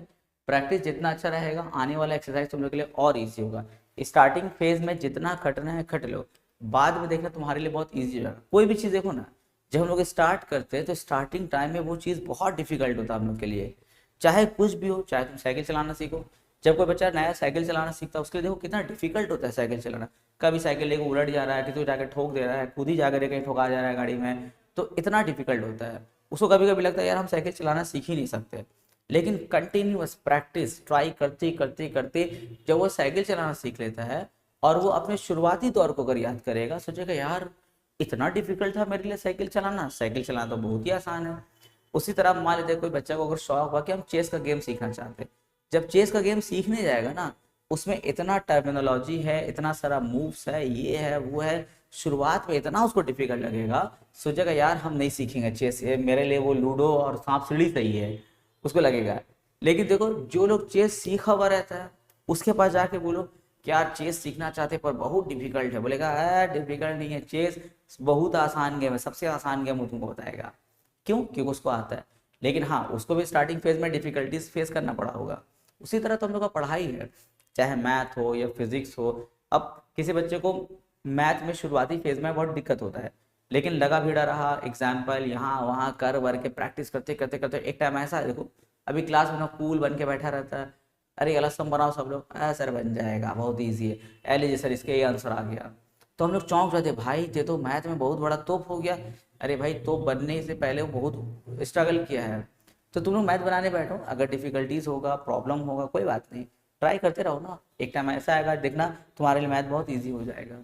प्रैक्टिस जितना अच्छा रहेगा आने वाला एक्सरसाइज तुम लोग के लिए और इजी होगा। स्टार्टिंग फेज में जितना खटना है खट लो, बाद में देखना तुम्हारे लिए बहुत ईजी हो जाएगा। कोई भी चीज़ देखो ना, जब हम लोग स्टार्ट करते हैं तो स्टार्टिंग टाइम में वो चीज़ बहुत डिफिकल्ट होता है हम लोग के लिए, चाहे कुछ भी हो, चाहे तुम साइकिल चलाना सीखो। जब कोई बच्चा नया साइकिल चलाना सीखता है उसके लिए देखो कितना डिफिकल्ट होता है साइकिल चलाना, कभी साइकिल लेकर उलट जा रहा है, किसी को जाकर ठोक दे रहा है, खुद ही जाकर कहीं ठोका जा रहा है गाड़ी में, तो इतना डिफिकल्ट होता है। उसको कभी कभी लगता है यार हम साइकिल चलाना सीख ही नहीं सकते, लेकिन कंटिन्यूअस प्रैक्टिस ट्राई करते करते करते जब वो साइकिल चलाना सीख लेता है और वो अपने शुरुआती दौर को अगर याद करेगा, सोचेगा यार इतना डिफिकल्ट था मेरे लिए साइकिल चलाना, साइकिल चलाना तो बहुत ही आसान है। उसी तरह मान लेते कोई बच्चा को अगर शौक हुआ कि हम चेस का गेम सीखना चाहते हैं, जब चेस का गेम सीखने जाएगा ना, उसमें इतना टर्मिनोलॉजी है, इतना सारा मूव्स है, ये है वो है, शुरुआत में इतना उसको डिफिकल्ट लगेगा, सोचेगा यार हम नहीं सीखेंगे चेस, ये मेरे लिए वो लूडो और सांप सीढ़ी सही है, उसको लगेगा। लेकिन देखो जो लोग चेस सीखा हुआ रहता है उसके पास जाके बोलो कि यार चेस सीखना चाहते पर बहुत डिफिकल्ट है, बोलेगा डिफिकल्ट नहीं है, चेस बहुत आसान गेम है, सबसे आसान गेम वो तुमको बताएगा। क्यों? क्योंकि उसको आता है। लेकिन हाँ उसको भी स्टार्टिंग फेज में डिफिकल्टीज फेस करना पड़ा होगा। उसी तरह तो हम लोग का पढ़ाई है, चाहे मैथ हो या फिजिक्स हो। अब किसी बच्चे को मैथ में शुरुआती फेज में बहुत दिक्कत होता है, लेकिन लगा भिड़ा रहा, एग्जाम्पल यहाँ वहाँ कर वर के प्रैक्टिस करते करते करते एक टाइम ऐसा है, देखो अभी क्लास में ना कूल बन के बैठा रहता है, अरे अलग सम बनाओ सब लोग, सर बन जाएगा बहुत ईजी है, लीजिए सर इसके ये आंसर आ गया, तो हम लोग चौंक जाते भाई ये तो मैथ में बहुत बड़ा तोप हो गया। अरे भाई तोप बनने से पहले वो बहुत स्ट्रगल किया है। तो तुम लोग मैथ बनाने बैठो, अगर डिफिकल्टीज होगा प्रॉब्लम होगा कोई बात नहीं, ट्राई करते रहो ना, एक टाइम ऐसा आएगा देखना तुम्हारे लिए मैथ बहुत ईजी हो जाएगा।